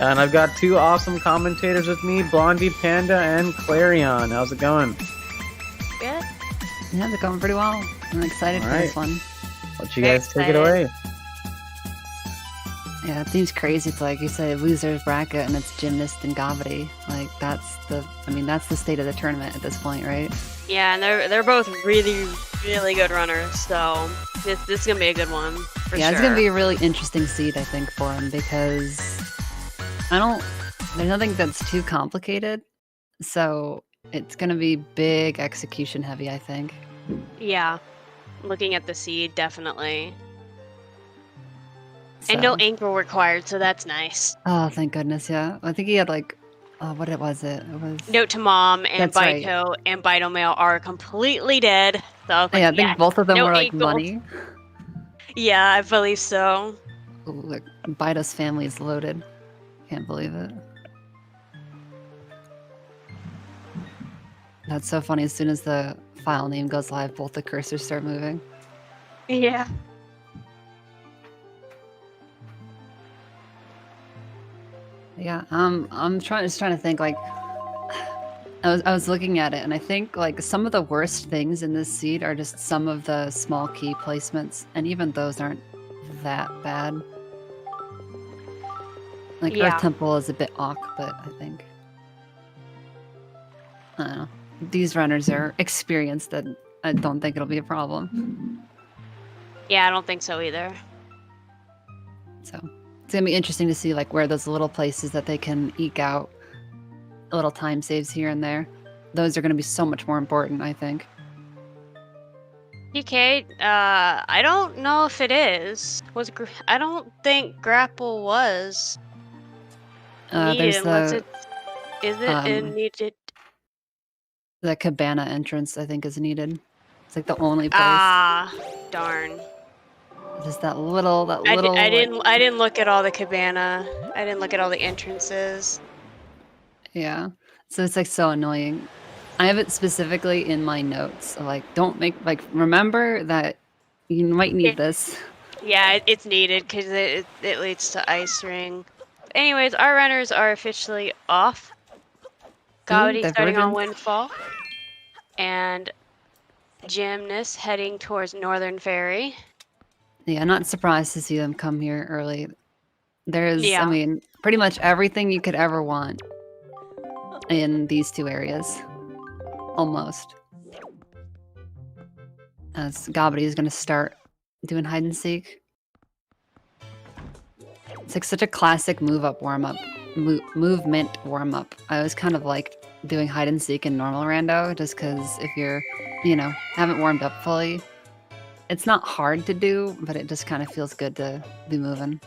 And I've got two awesome commentators with me, Blondie Panda and Clarion. How's it going? Good. Yeah, they're going pretty well. I'm excited for this one. Let you guys take it away. Yeah, it seems crazy. It's like you say, loser's bracket, and it's gymnast and Gobbity. Like that's the state of the tournament at this point, right? Yeah, and they're both really, really good runners. So this is gonna be a good one for sure. It's gonna be a really interesting seed, I think, for them because there's nothing that's too complicated, so it's gonna be big execution heavy, I think. Yeah, looking at the seed, definitely. So. And no ankle required, so that's nice. Oh, thank goodness, yeah. I think he had like, what was it? It was... Note to Mom and That's Baito right. and Baito Mail are completely dead. So I was like, yeah, I think both of them no were like ankle. money. Yeah, I believe so. Ooh, look, Baito's family is loaded. Can't believe it. That's so funny. As soon as the file name goes live, both the cursors start moving. Yeah. Yeah, I'm just trying to think. Like, I was looking at it, and I think like some of the worst things in this seed are just some of the small key placements, and even those aren't that bad. Like Earth Temple is a bit awk, but I think I don't know. These runners are experienced, that I don't think it'll be a problem. Yeah, I don't think so either. So it's gonna be interesting to see like where those little places that they can eke out little time saves here and there. Those are gonna be so much more important, I think. DK, I don't know if it is. I don't think grapple was needed. Is it needed? The cabana entrance, I think, is needed. It's like the only place. Ah, darn. Just that little. I didn't look at all the cabana. I didn't look at all the entrances. Yeah, so it's like so annoying. I have it specifically in my notes. Like, don't make remember that you might need this. Yeah, it's needed because it leads to ice ring. Anyways, our runners are officially off. Gobbity starting on Windfall, and Gymnast heading towards Northern Ferry. Yeah, I'm not surprised to see them come here early. There's, I mean, pretty much everything you could ever want in these two areas. Almost. As Gobbity is going to start doing hide and seek. It's like such a classic move-up warm-up. Movement warm-up. I always kind of like doing hide and seek in normal rando, just because if you're, haven't warmed up fully, it's not hard to do, but it just kind of feels good to be moving.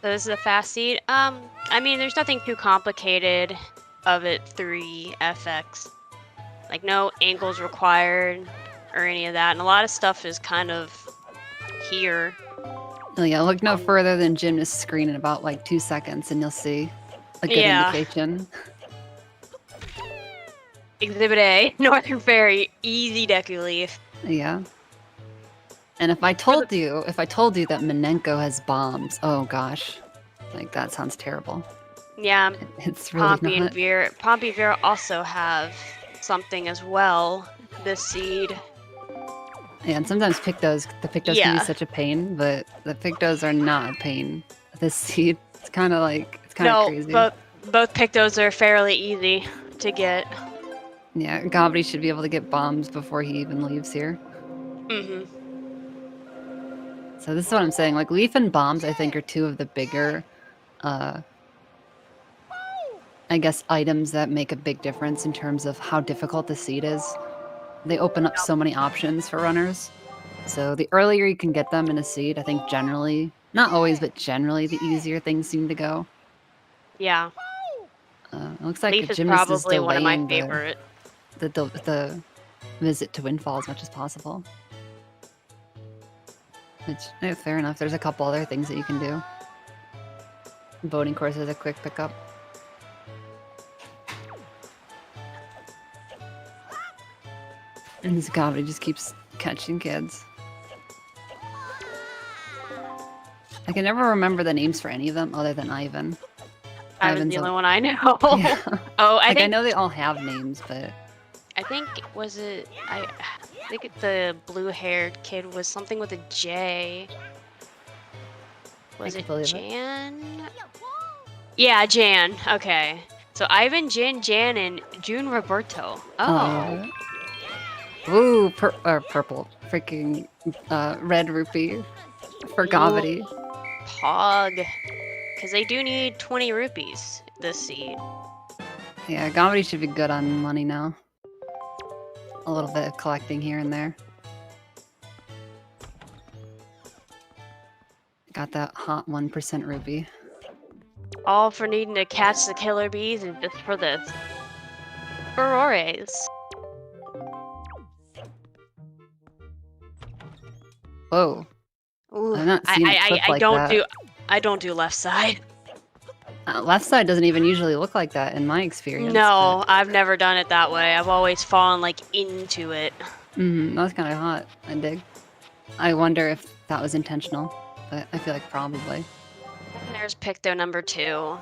So this is a fast seed. I mean, there's nothing too complicated of it 3FX. Like no angles required or any of that, and a lot of stuff is kind of here. Oh yeah, look no further than Gymnast's screen in about like 2 seconds, and you'll see a good indication. Exhibit A, Northern Ferry, easy deku leaf. Yeah. And if I told you that Minenko has bombs, oh gosh, like that sounds terrible. Yeah, it's really Pompey and Vera. Pompey and Vera also have something as well. This seed. Yeah, and sometimes the Pictos can be such a pain, but the Pictos are not a pain. This seed, it's kind of crazy. No, both Pictos are fairly easy to get. Yeah, Gobbity should be able to get bombs before he even leaves here. Mm-hmm. So this is what I'm saying. Like leaf and bombs, I think, are two of the bigger, I guess, items that make a big difference in terms of how difficult the seed is. They open up so many options for runners. So the earlier you can get them in a seed, I think generally, not always, but generally the easier things seem to go. Yeah. It looks like Leaf is Gymnast probably is one of my favorite. The visit to Windfall as much as possible. Which, fair enough. There's a couple other things that you can do. Boating course is a quick pickup. And this Gobbity just keeps catching kids. I can never remember the names for any of them other than Ivan. Ivan's the only one I know. Yeah. Oh, I I think know they all have names, but I think I think the blue-haired kid was something with a J. Was I it can believe it. Jan? Yeah, Jan. Okay. So Ivan, Jan, and June Roberto. Oh. Ooh, purple. Freaking red rupee for Gobbity. Pog. Because they do need 20 rupees this seed. Yeah, Gobbity should be good on money now. A little bit of collecting here and there. Got that hot 1% rupee. All for needing to catch the killer bees and just for the furores. Whoa. Ooh, I've not seen it clip like that. I don't do left side. Left side doesn't even usually look like that in my experience. No, I've never done it that way. I've always fallen like into it. That's kind of hot. I dig. I wonder if that was intentional, but I feel like probably. And there's Picto number 2.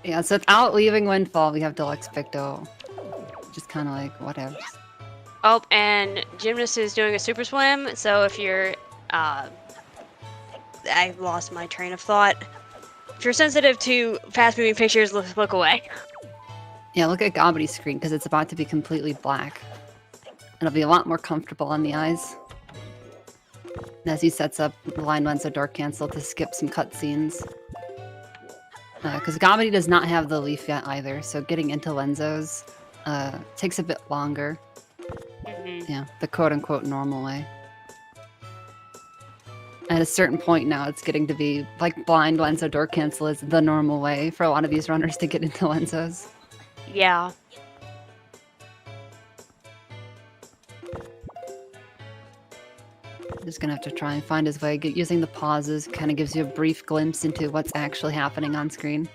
Yeah, so without leaving Windfall, we have Deluxe Picto. Just kind of like, whatever. Oh, and Gymnast is doing a super swim, so if you're, I lost my train of thought. If you're sensitive to fast-moving pictures, look away. Yeah, look at Gobbity's screen, because it's about to be completely black. It'll be a lot more comfortable on the eyes. And as he sets up Blind Lenzo Door Cancel to skip some cutscenes. Because Gobbity does not have the leaf yet either, so getting into Lenzos takes a bit longer. Yeah, the quote-unquote normal way. At a certain point now, it's getting to be like blind Lenzo Door Cancel is the normal way for a lot of these runners to get into Lenzos. Yeah. Just gonna have to try and find his way. Using the pauses kind of gives you a brief glimpse into what's actually happening on screen.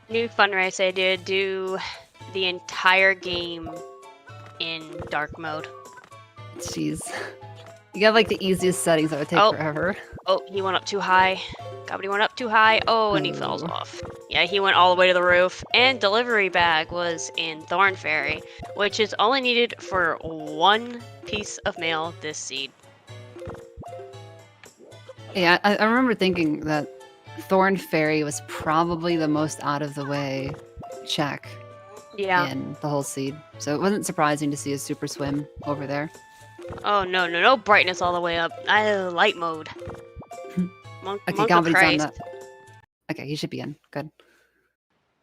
New fun race I did, do the entire game in dark mode. Jeez. You got like the easiest settings that would take forever. Oh, he went up too high. Gobbity went up too high. Oh, and he falls off. Yeah, he went all the way to the roof. And delivery bag was in Thorn Fairy, which is only needed for 1 piece of mail this seed. Yeah, I remember thinking that Thorn Fairy was probably the most out of the way check in the whole seed. So it wasn't surprising to see a super swim over there. Oh, no brightness all the way up. Light mode. Okay, Gobbity's on that. Okay, he should be in. Good.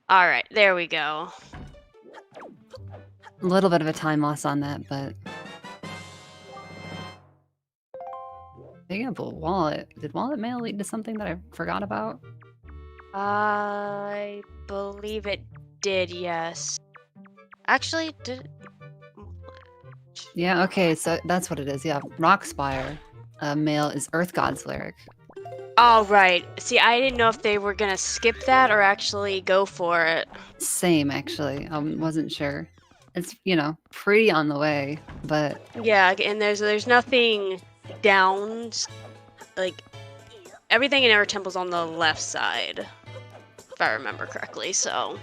Alright, there we go. A little bit of a time loss on that, but... Picking up a wallet. Did wallet mail lead to something that I forgot about? I believe it did, yes. Actually, did... Yeah, okay, so that's what it is. Yeah, Rockspire mail is Earth God's lyric. Oh, right. See, I didn't know if they were gonna skip that or actually go for it. Same, actually. Wasn't sure. It's, you know, pretty on the way, but... Yeah, and there's nothing down. Like, everything in Air Temple's on the left side, if I remember correctly, so...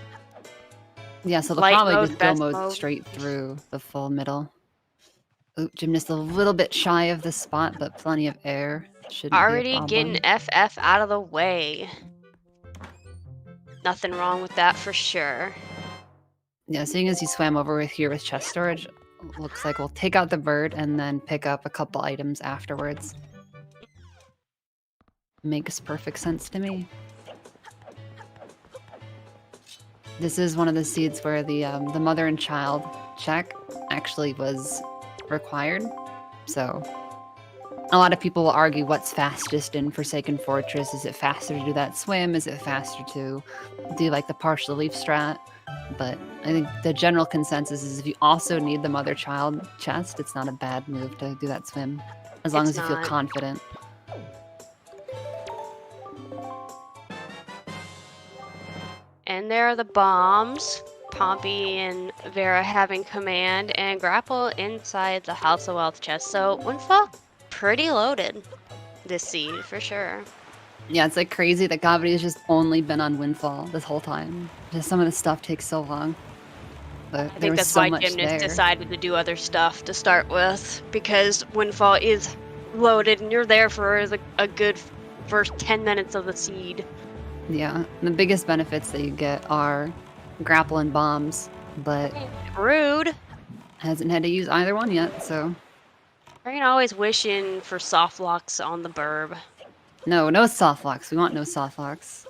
Yeah, so they'll probably just go mode straight through the full middle. Oop, Gymnast a little bit shy of the spot, but plenty of air. Shouldn't already be a problem. getting FF out of the way. Nothing wrong with that for sure. Yeah, seeing as he swam over here with chest storage, looks like we'll take out the bird and then pick up a couple items afterwards. Makes perfect sense to me. This is one of the seeds where the mother and child check actually was required. So a lot of people will argue what's fastest in Forsaken Fortress. Is it faster to do that swim? Is it faster to do like the partial leaf strat? But I think the general consensus is if you also need the mother-child chest, it's not a bad move to do that swim. As long as you feel confident. And there are the bombs. Pompey and Vera having command and grapple inside the House of Wealth chest. So Windfall, pretty loaded this seed for sure. Yeah, it's like crazy that Gobbity has just only been on Windfall this whole time. Just some of the stuff takes so long. But I there think was that's so why much Gymnast there. decided to do other stuff to start with, because Windfall is loaded and you're there for a good first 10 minutes of the seed. Yeah, the biggest benefits that you get are grapple and bombs, but Rude. hasn't had to use either one yet, so... Brain always wishing for soft locks on the burb. No soft locks. We want no soft locks.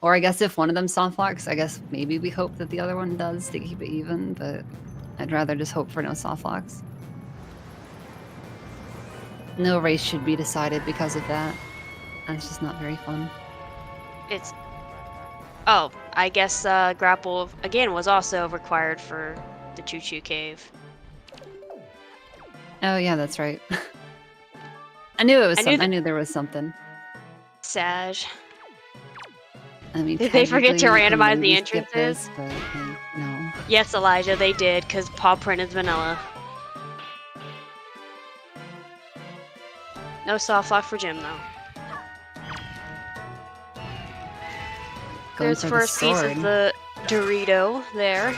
Or I guess if one of them soft locks, I guess maybe we hope that the other one does to keep it even, but I'd rather just hope for no soft locks. No race should be decided because of that. That's just not very fun. It's... Oh, I guess grapple, again, was also required for the Choo Choo Cave. Oh yeah, that's right. I knew it was something. I knew there was something. Sag. I mean, did they forget to technically, randomize the maybe skip entrances? this, but no. Yes, Elijah, they did, because paw print is vanilla. No soft lock for Jim, though. There's first piece of the Dorito there.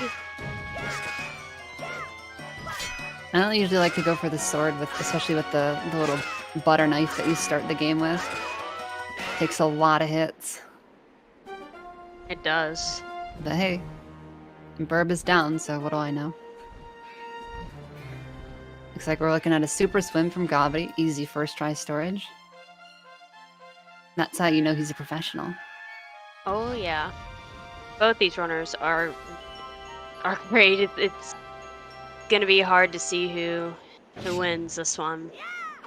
I don't usually like to go for the sword, especially with the little butter knife that you start the game with. Takes a lot of hits. It does. But hey, burb is down, so what do I know? Looks like we're looking at a super swim from Gobbity. Easy first try storage. That's how you know he's a professional. Oh yeah. Both these runners are great. It's gonna be hard to see who wins this one.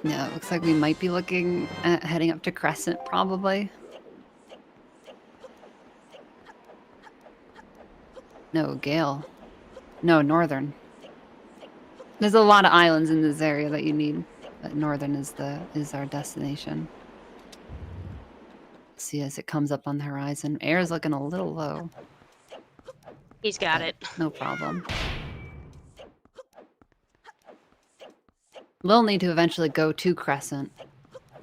Yeah, it looks like we might be looking at heading up to Crescent, probably. No, Gale. No, Northern. There's a lot of islands in this area that you need, but Northern is our destination. See as it comes up on the horizon. Air is looking a little low. He's got it. No problem. We'll need to eventually go to Crescent,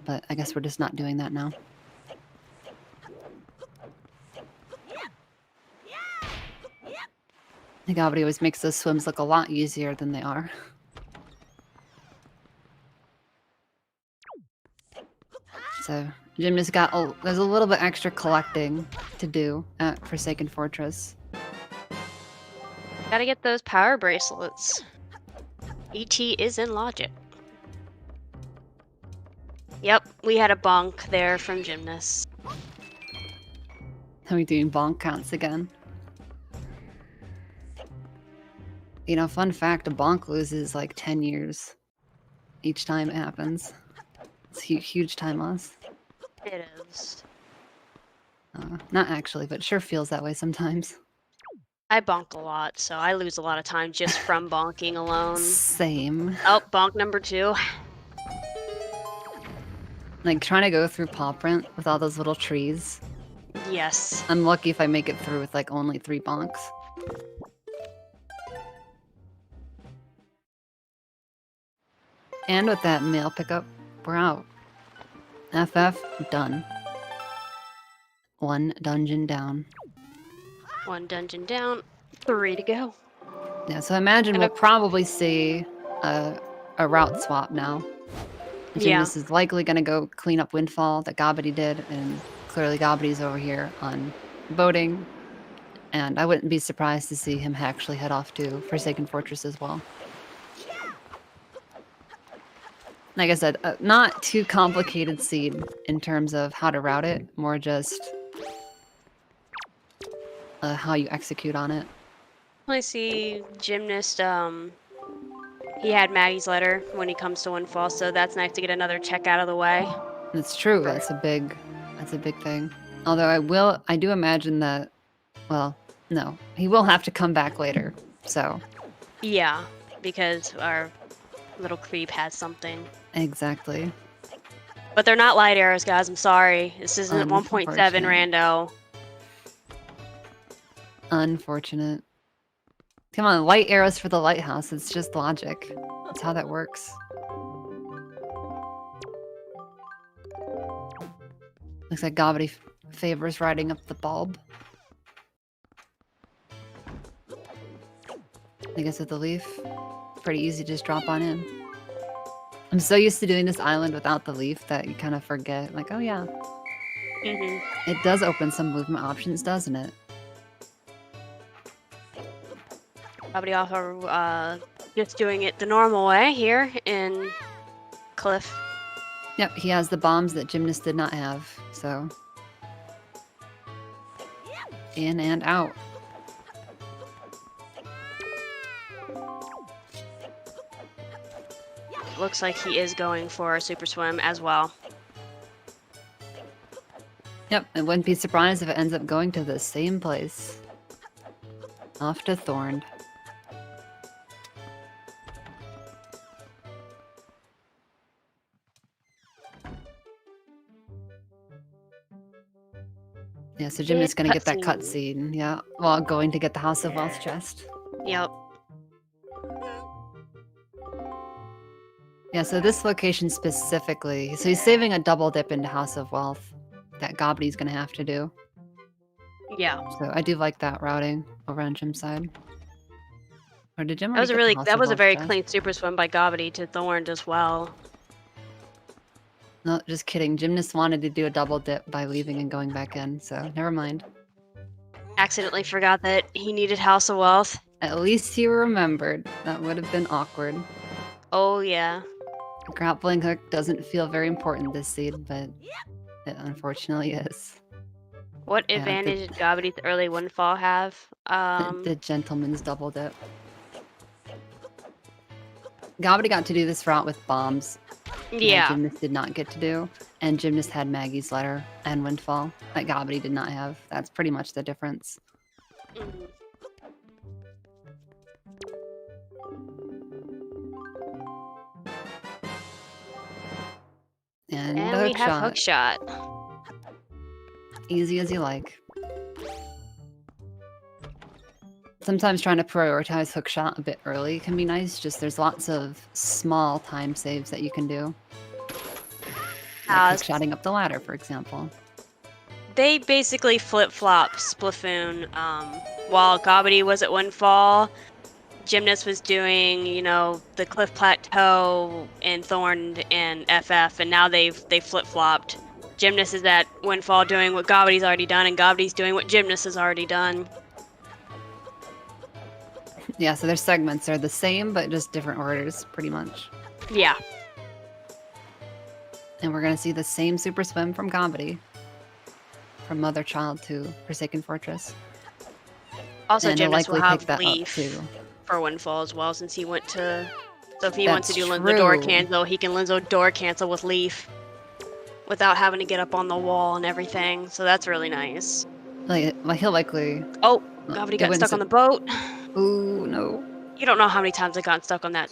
but I guess we're just not doing that now. I think Gobbity always makes those swims look a lot easier than they are. So, Gymnast there's a little bit extra collecting to do at Forsaken Fortress. Gotta get those power bracelets. ET is in logic. Yep, we had a bonk there from Gymnast. Are we doing bonk counts again? You know, fun fact, a bonk loses like 10 years each time it happens. It's a huge time loss. It is. Not actually, but it sure feels that way sometimes. I bonk a lot, so I lose a lot of time just from bonking alone. Same. Oh, bonk number 2. Like, trying to go through paw print with all those little trees. Yes. I'm lucky if I make it through with, like, only 3 bonks. And with that mail pickup, we're out. FF, done. 1 dungeon down. 1 dungeon down, 3 to go. Yeah, so I imagine we'll probably see a route swap now. This is likely going to go clean up Windfall that Gobbity did, and clearly Gobbity's over here on boating. And I wouldn't be surprised to see him actually head off to Forsaken Fortress as well. Like I said, not too complicated seed in terms of how to route it, more just how you execute on it. I see Gymnast, he had Maggie's letter when he comes to Windfall, so that's nice to get another check out of the way. That's true, that's a big thing. Although I do imagine that, well, no, he will have to come back later, so. Yeah, because our little creep has something. Exactly. But they're not light arrows, guys, I'm sorry. This isn't 1.7 rando. Unfortunate. Come on, light arrows for the lighthouse. It's just logic. That's how that works. Looks like Gobbity favors riding up the bulb. I guess with the leaf, pretty easy to just drop on in. I'm so used to doing this island without the leaf that you kind of forget, like, oh yeah. It does open some movement options, doesn't it? Gobbity also just doing it the normal way here in Cliff. Yep, he has the bombs that Gymnast did not have, so... In and out. Looks like he is going for a super swim as well. Yep, I wouldn't be surprised if it ends up going to the same place. Off to Thorned. Yeah, so Jim is gonna get that cutscene. Yeah, while going to get the House of Wealth chest. Yep. Yeah, so this location specifically, so he's saving a double dip into House of Wealth that Gobbity's gonna have to do. Yeah. So I do like that routing over on Jim's side. Or did Jim? That was a very clean super swim by Gobbity to Thorned as well. No, just kidding. Gymnast wanted to do a double dip by leaving and going back in, so never mind. Accidentally forgot that he needed House of Wealth. At least he remembered. That would have been awkward. Oh yeah. Grappling hook doesn't feel very important this seed, but it unfortunately is. What advantage did Gobbity's early windfall have? The gentleman's double dip. Gobbity got to do this route with bombs. Yeah. Gymnast did not get to do. And Gymnast had Maggie's letter and windfall that Gobbity did not have. That's pretty much the difference. And we have hook shot. Easy as you like. Sometimes trying to prioritize hook shot a bit early can be nice. Just there's lots of small time saves that you can do. Like hook shotting up the ladder, for example. They basically flip-flop Splatoon. While Gobbity was at Windfall, Gymnast was doing, you know, the Cliff Plateau and Thorned and FF, and now they've flip-flopped. Gymnast is at Windfall doing what Gobbity's already done, and Gobbity's doing what Gymnast has already done. Yeah, so their segments are the same, but just different orders, pretty much. Yeah. And we're going to see the same super swim from Gobbity. From Mother Child to Forsaken Fortress. Also, Gymnast will have Leaf for Windfall as well, since he went to... So if he wants to do Linzo Door Cancel, he can Linzo Door Cancel with Leaf. Without having to get up on the wall and everything. So that's really nice. Like he'll likely... Oh, Gobbity got stuck on the boat. Ooh, no. You don't know how many times I got stuck on that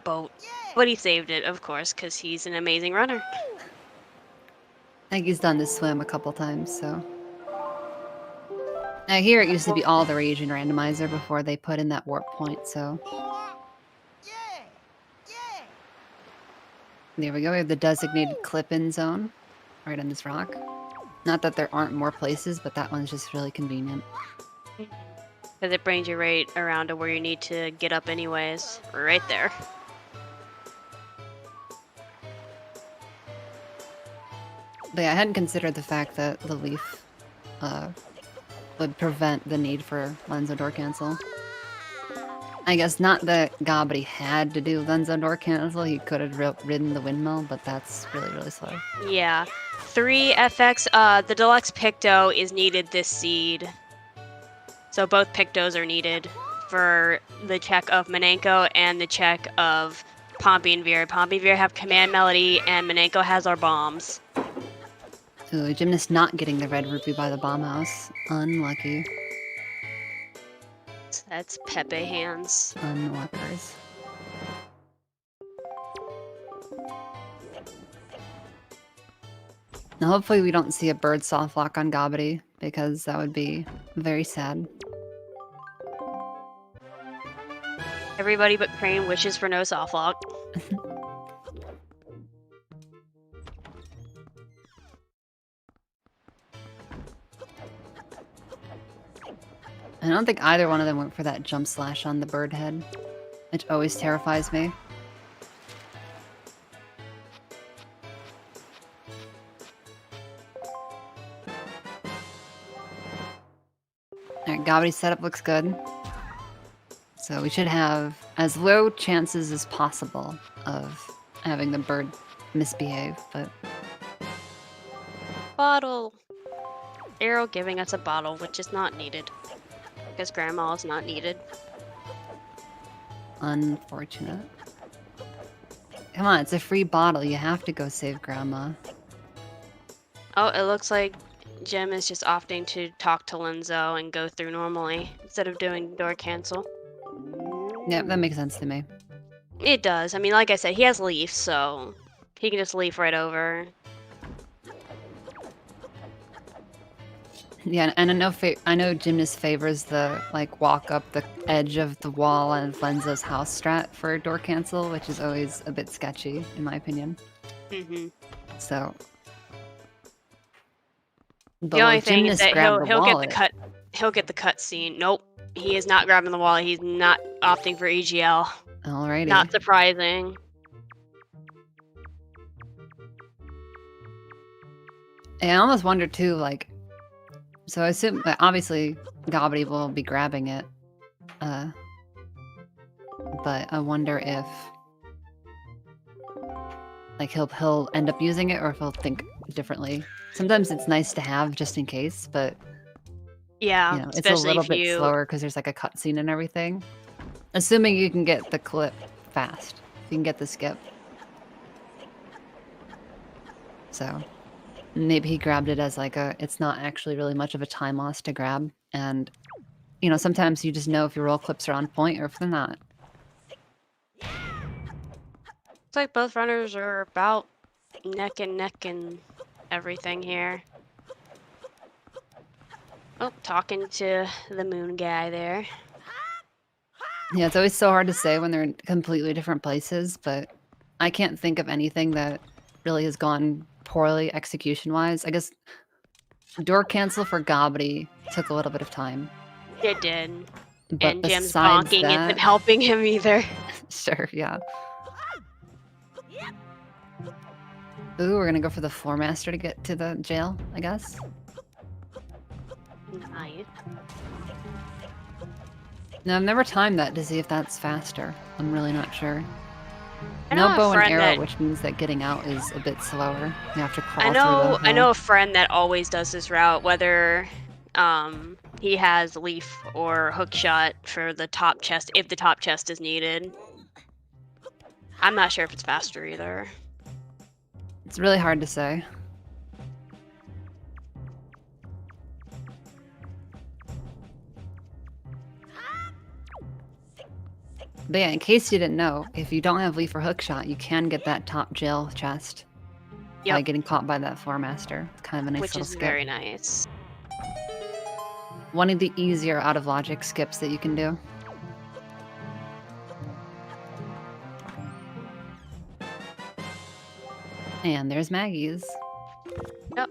boat. But he saved it, of course, because he's an amazing runner. I think he's done this swim a couple times, so... Now here it used to be all the rage in Randomizer before they put in that warp point, so... There we go, we have the designated clip-in zone. Right on this rock. Not that there aren't more places, but that one's just really convenient. Because it brings you right around to where you need to get up anyways. Right there. But yeah, I hadn't considered the fact that the leaf would prevent the need for Lenzo Door Cancel. I guess not that Gobbity had to do Lenzo Door Cancel, he could have ridden the windmill, but that's really, really slow. Yeah. 3 FX, the Deluxe Picto is needed this seed. So both Pictos are needed for the check of Manenko and the check of Pompey and Veer. Pompey and Veer have Command Melody, and Manenko has our bombs. Ooh, Gymnast not getting the red rupee by the bomb house. Unlucky. That's Pepe hands. Unluckers. Now hopefully we don't see a bird soft lock on Gobbity, because that would be very sad. Everybody but Crane wishes for no soft lock. I don't think either one of them went for that jump slash on the bird head, which always terrifies me. Alright, Gobbity's setup looks good. So we should have as low chances as possible of having the bird misbehave, but... Bottle! Arrow giving us a bottle, which is not needed. Because Grandma is not needed. Unfortunate. Come on, it's a free bottle. You have to go save Grandma. Oh, it looks like Jim is just opting to talk to Linzo and go through normally instead of doing door cancel. Yep, that makes sense to me. It does. I mean, like I said, he has leaf, so he can just leaf right over. Yeah, and I know Gymnast favors the like walk up the edge of the wall on Lenzo's house strat for door cancel, which is always a bit sketchy in my opinion. Mm-hmm. So the only thing is that he'll get the cut scene. Nope, he is not grabbing the wallet. He's not opting for EGL. Alrighty. Not surprising. And I almost wonder too, like, so I assume obviously Gobbity will be grabbing it, but I wonder if like he'll end up using it or if he'll think differently. Sometimes it's nice to have just in case, but yeah, you know, it's a little bit slower because there's like a cutscene and everything. Assuming you can get the clip fast, you can get the skip. So maybe he grabbed it as like it's not actually really much of a time loss to grab, and you know sometimes you just know if your roll clips are on point or if they're not. Looks like both runners are about neck and neck and everything here. Oh, talking to the moon guy there. Yeah, it's always so hard to say when they're in completely different places, but I can't think of anything that really has gone poorly execution-wise. I guess door cancel for Gobbity took a little bit of time. It did. But and Jim's besides bonking that, isn't helping him either. Sure, yeah. Ooh, we're gonna go for the floor master to get to the jail, I guess. Nice. No, I've never timed that to see if that's faster. I'm really not sure. I know No bow and arrow, that, which means that getting out is a bit slower. You have to crawl I through know a friend that always does this route, whether he has leaf or hook shot for the top chest, if the top chest is needed. I'm not sure if it's faster either. It's really hard to say. But yeah, in case you didn't know, if you don't have leaf or hook shot, you can get that top jail chest by getting caught by that floor master. It's kind of a nice little skip. Which is very nice. One of the easier out of logic skips that you can do. And there's Maggie's. Yep.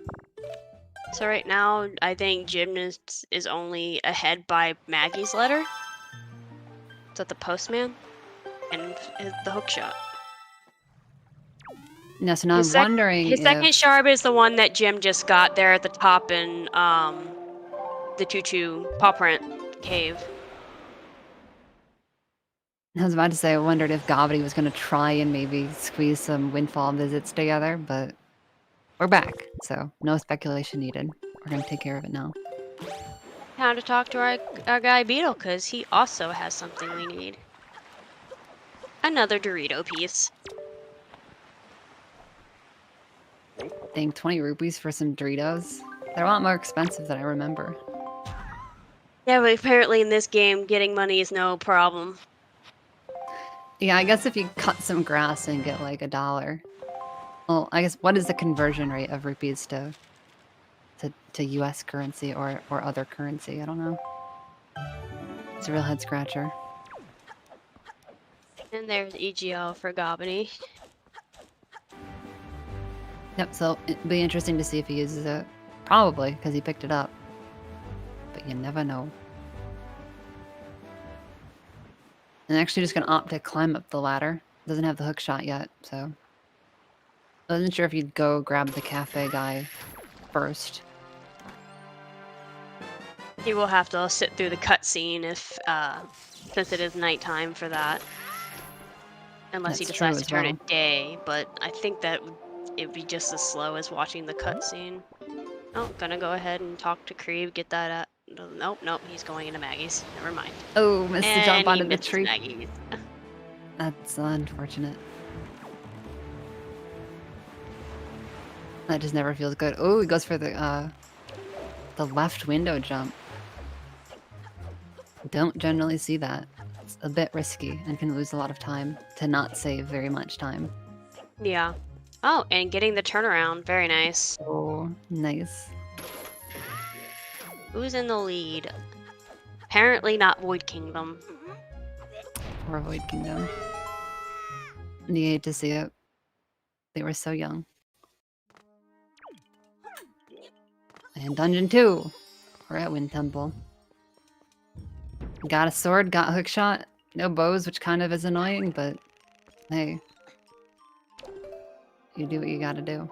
So right now, I think Gymnast is only ahead by Maggie's letter. Is that the postman? And the hook shot. No, so now I'm wondering his second sharp is the one that Jim just got there at the top in the Choo-Choo paw print cave. I was about to say, I wondered if Gobbity was going to try and maybe squeeze some windfall visits together, but we're back, so no speculation needed. We're going to take care of it now. Time to talk to our guy Beetle, because he also has something we need. Another Dorito piece. Dang, 20 rupees for some Doritos? They're a lot more expensive than I remember. Yeah, but apparently in this game, getting money is no problem. Yeah, I guess if you cut some grass and get like $1. Well, I guess what is the conversion rate of rupees to US currency or other currency? I don't know. It's a real head scratcher. And there's EGL for Gobbity. Yep, so it'd be interesting to see if he uses it. Probably, because he picked it up. But you never know. And actually just gonna opt to climb up the ladder. Doesn't have the hook shot yet, so. I wasn't sure if you'd go grab the cafe guy first. He will have to sit through the cutscene if, since it is nighttime for that. Unless he That's decides true to turn as it day, but I think that it would be just as slow as watching the cutscene. Oh, gonna go ahead and talk to Kree, get that at... Nope, nope, he's going into Maggie's. Never mind. Oh, missed the jump And he onto the misses tree. Maggie's. That's unfortunate. That just never feels good. Oh, he goes for the left window jump. Don't generally see that. It's a bit risky and can lose a lot of time to not save very much time. Yeah. Oh, and getting the turnaround. Very nice. Oh, nice. Who's in the lead? Apparently not Void Kingdom. Or Void Kingdom. And you hate to see it. They were so young. And Dungeon 2. We're at Wind Temple. Got a sword, got hook shot. No bows, which kind of is annoying, but hey. You do what you gotta do.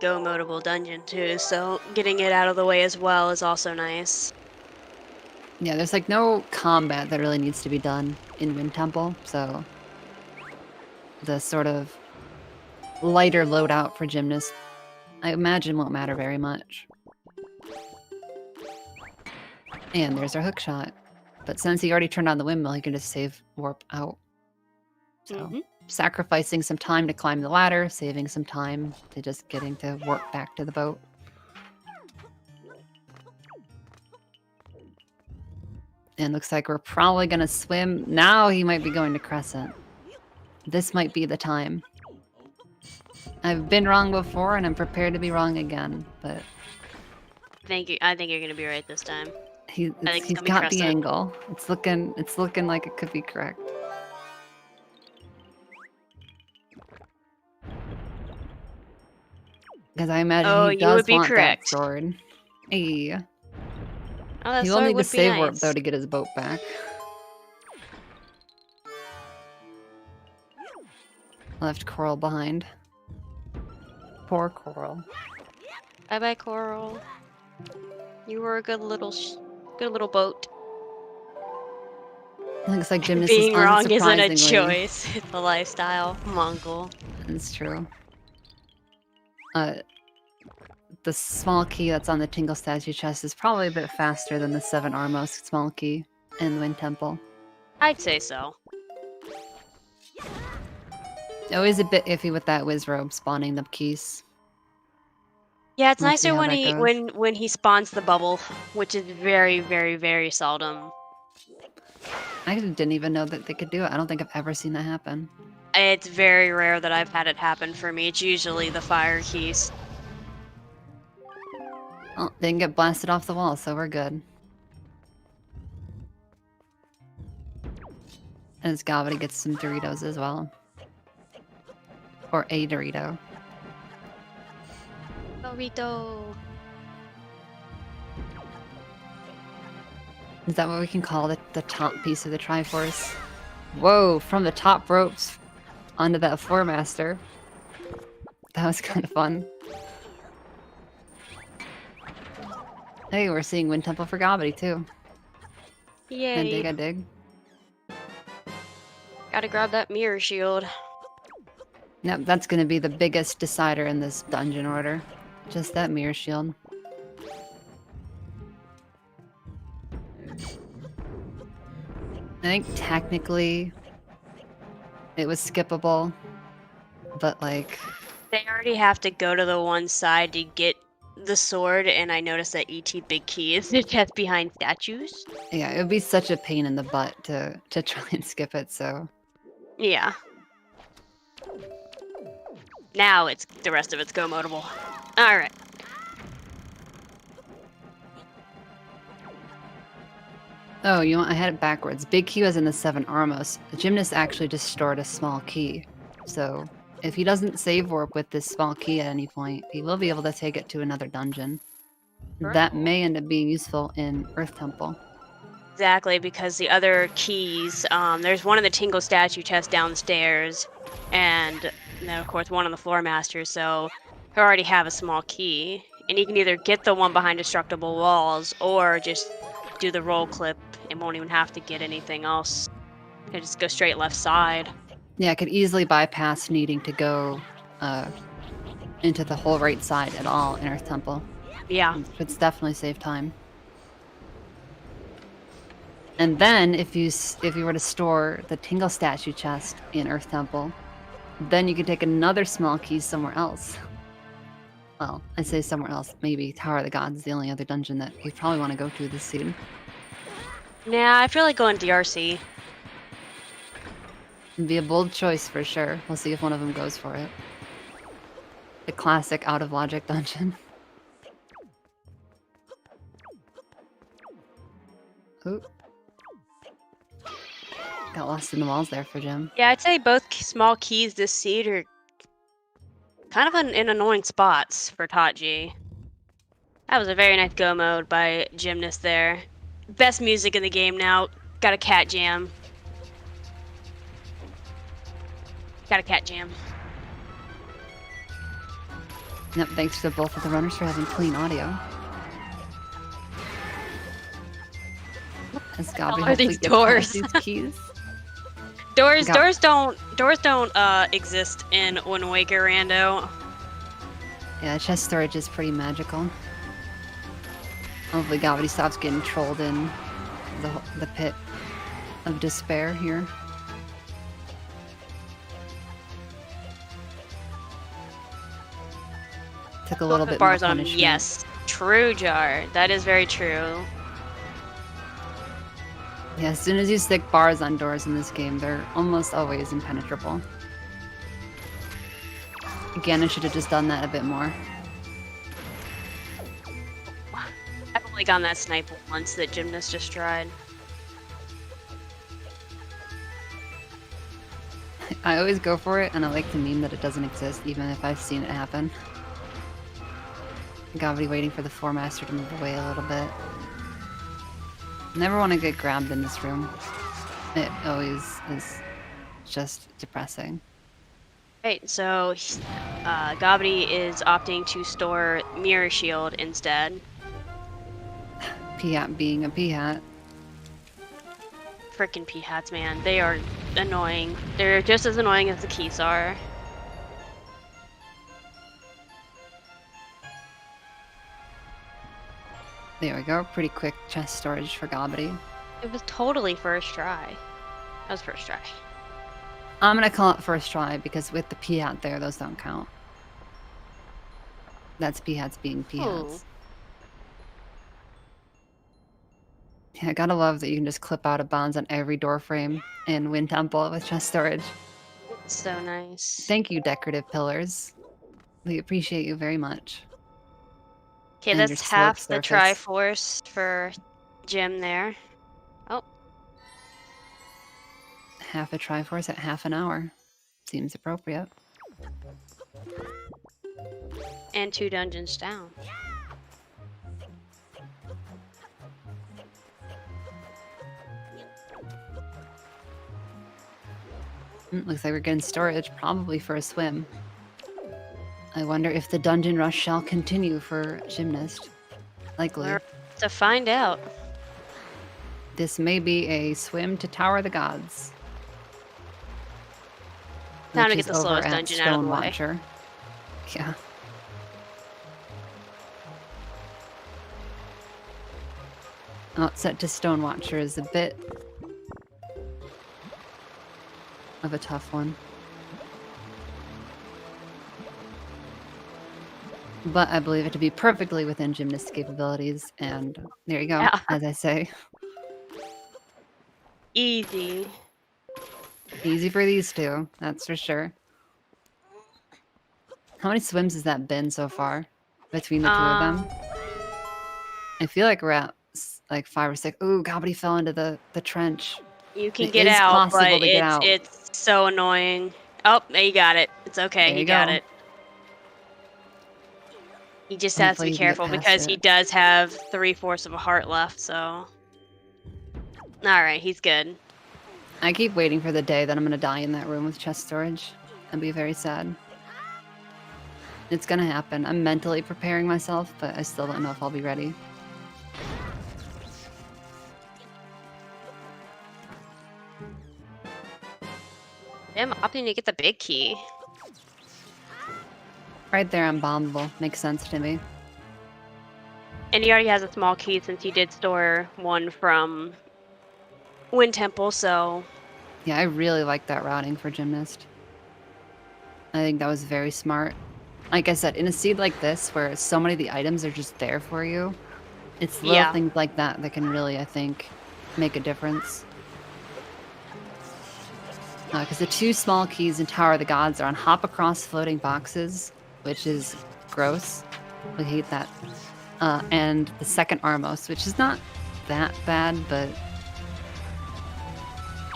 Go modable dungeon too, so getting it out of the way as well is also nice. Yeah, there's like no combat that really needs to be done in Wind Temple, so the sort of lighter loadout for gymnasts, I imagine won't matter very much. And there's our hook shot. But since he already turned on the windmill, he can just save warp out. So sacrificing some time to climb the ladder, saving some time to just getting to warp back to the boat. And looks like we're probably gonna swim. Now he might be going to Crescent. This might be the time. I've been wrong before and I'm prepared to be wrong again, but I think you're gonna be right this time. he's it's gonna be got the Crescent. angle. It's looking like it could be correct. Because I imagine he does want that sword. Hey. Oh, that He will sword need to would be save warp nice. though to get his boat back. Left Coral behind. Poor Coral. Bye bye, Coral. You were a good little boat. Looks like Gymnast Being is wrong isn't a unsurprisingly- choice. It's a lifestyle, Mongol. That's true. The small key that's on the Tingle Statue chest is probably a bit faster than the 7 Armos small key in Wind Temple. I'd say so. Always a bit iffy with that Wiz Robe spawning the keys. Yeah, it's We'll see nicer how when that he goes. when he spawns the bubble, which is very, very, very seldom. I didn't even know that they could do it. I don't think I've ever seen that happen. It's very rare that I've had it happen for me. It's usually the fire keys. Oh, they didn't get blasted off the wall, so we're good. And Gobbity gets some Doritos as well. Or a Dorito. Burrito. Is that what we can call the top piece of the Triforce? Whoa, from the top ropes onto that Floor Master. That was kind of fun. Hey, we're seeing Wind Temple for Gobbity too. Yay. I dig. Gotta grab that mirror shield. Yep, that's gonna be the biggest decider in this dungeon order. Just that mirror shield. I think technically it was skippable, but like... They already have to go to the one side to get the sword, and I noticed that ET Big Key is just behind statues. Yeah, it would be such a pain in the butt to try and skip it, so... Yeah. Now it's the rest of it's go modable. Alright. Oh, you know what? I had it backwards. Big Key was in the 7 Armos. The Gymnast actually just stored a small key. So, if he doesn't save warp with this small key at any point, he will be able to take it to another dungeon. Sure. That may end up being useful in Earth Temple. Exactly, because the other keys, there's one in the Tingle statue chest downstairs, and then of course one on the floor master, so you already have a small key. And you can either get the one behind destructible walls, or just do the roll clip and won't even have to get anything else. You can just go straight left side. Yeah, I could easily bypass needing to go into the whole right side at all in Earth Temple. Yeah. It's definitely save time. And then if you were to store the Tingle statue chest in Earth Temple, then you could take another small key somewhere else. Well, I say somewhere else. Maybe Tower of the Gods is the only other dungeon that you probably want to go to this season. Yeah, I feel like going DRC. It'd be a bold choice for sure. We'll see if one of them goes for it. The classic out of logic dungeon. Ooh. Got lost in the walls there for Jim. Yeah, I'd say both small keys this seed are kind of in annoying spots for Tachi. That was a very nice go mode by Gymnast there. Best music in the game now. Got a cat jam. Got a cat jam. Yep, thanks to both of the runners for having clean audio. As Gobby Are these hopefully gets doors? past these keys. Doors don't exist in Wind Waker Rando. Yeah, chest storage is pretty magical. Hopefully Gobbity stops getting trolled in the pit of despair here. Took a little bit more Bars on him. punishment. Yes, true, Jar. That is very true. Yeah, as soon as you stick bars on doors in this game, they're almost always impenetrable. Again, I should have just done that a bit more. I've only gotten that snipe once that Gymnast just tried. I always go for it, and I like to meme that it doesn't exist, even if I've seen it happen. Gobbity waiting for the floor master to move away a little bit. Never want to get grabbed in this room. It always is just depressing. Right, so Gobbity is opting to store Mirror Shield instead. P-hat being a P-hat. Frickin' P-hats, man. They are annoying. They're just as annoying as the keys are. There we go. Pretty quick chest storage for Gobbity. It was totally first try. That was first try. I'm gonna call it first try because with the P-hat there, those don't count. That's P-hats being P-hats. Yeah, I gotta love that you can just clip out of bounds on every door frame in Wind Temple with chest storage. It's so nice. Thank you, decorative pillars. We appreciate you very much. Okay, And your that's slope half the surface. Triforce for Jim there. Oh, Half a Triforce at half an hour. Seems appropriate. and 2 dungeons down. Looks like we're getting storage, probably for a swim. I wonder if the dungeon rush shall continue for Gymnast. Likely. We're to find out. This may be a swim to Tower of the Gods. Time to which get is the over slowest at dungeon out of the way. Watcher. Yeah. Oh, set to Stone Watcher is a bit of a tough one. But I believe it to be perfectly within Gymnast's capabilities, and there you go, Yeah. as I say. Easy. Easy for these two, that's for sure. How many swims has that been so far between the two of them? I feel like we're at like 5 or 6. Ooh, Gobbity fell into the trench. You can It get is out, possible but to get out. it's so annoying. Oh, there you got it. It's okay. There He you got go. it. He just has to Hopefully be you can get careful past because he it. does have 3/4 of a heart left, so. Alright, he's good. I keep waiting for the day that I'm gonna die in that room with chest storage. I'd be very sad. It's gonna happen. I'm mentally preparing myself, but I still don't know if I'll be ready. I'm opting to get the big key. Right there, I'm bombable. Makes sense to me. And he already has a small key since he did store one from Wind Temple, so... Yeah, I really like that routing for Gymnast. I think that was very smart. Like I said, in a seed like this, where so many of the items are just there for you, it's little things like that that can really, I think, make a difference. Because the 2 small keys in Tower of the Gods are on hop across floating boxes, which is gross. We hate that. And the second Armos, which is not that bad, but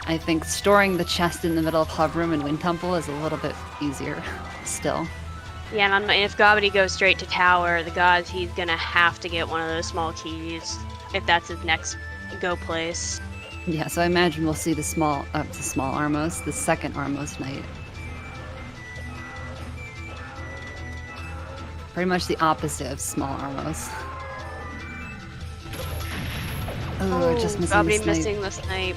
I think storing the chest in the middle of Hub Room and Wind Temple is a little bit easier still. Yeah, and if Gobbity goes straight to Tower, the Gods, he's gonna have to get one of those small keys if that's his next go place. Yeah, so I imagine we'll see the small Armos, the second Armos Knight. Pretty much the opposite of small Armos. Oh, just missing Gobbity the snipe. missing the snipe.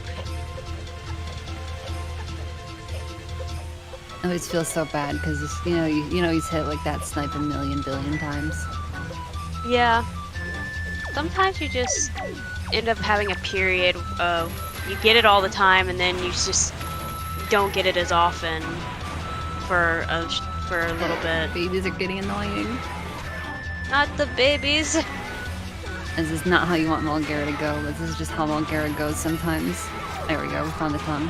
I always feel so bad because you know he's hit like that snipe a million billion times. Yeah. Sometimes you just end up having a period of you get it all the time and then you just don't get it as often for a little bit. Babies are getting annoying. Not the babies. This is not how you want Mulgara to go, but this is just how Mulgara goes sometimes. There we go, we found the tongue.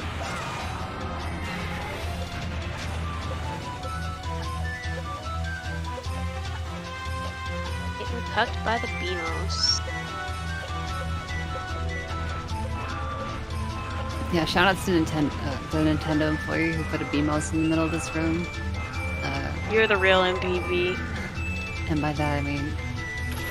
Getting tucked by the BMOS. Yeah, shoutouts to the Nintendo employee who put a BMOS in the middle of this room. You're the real MPV. And by that I mean,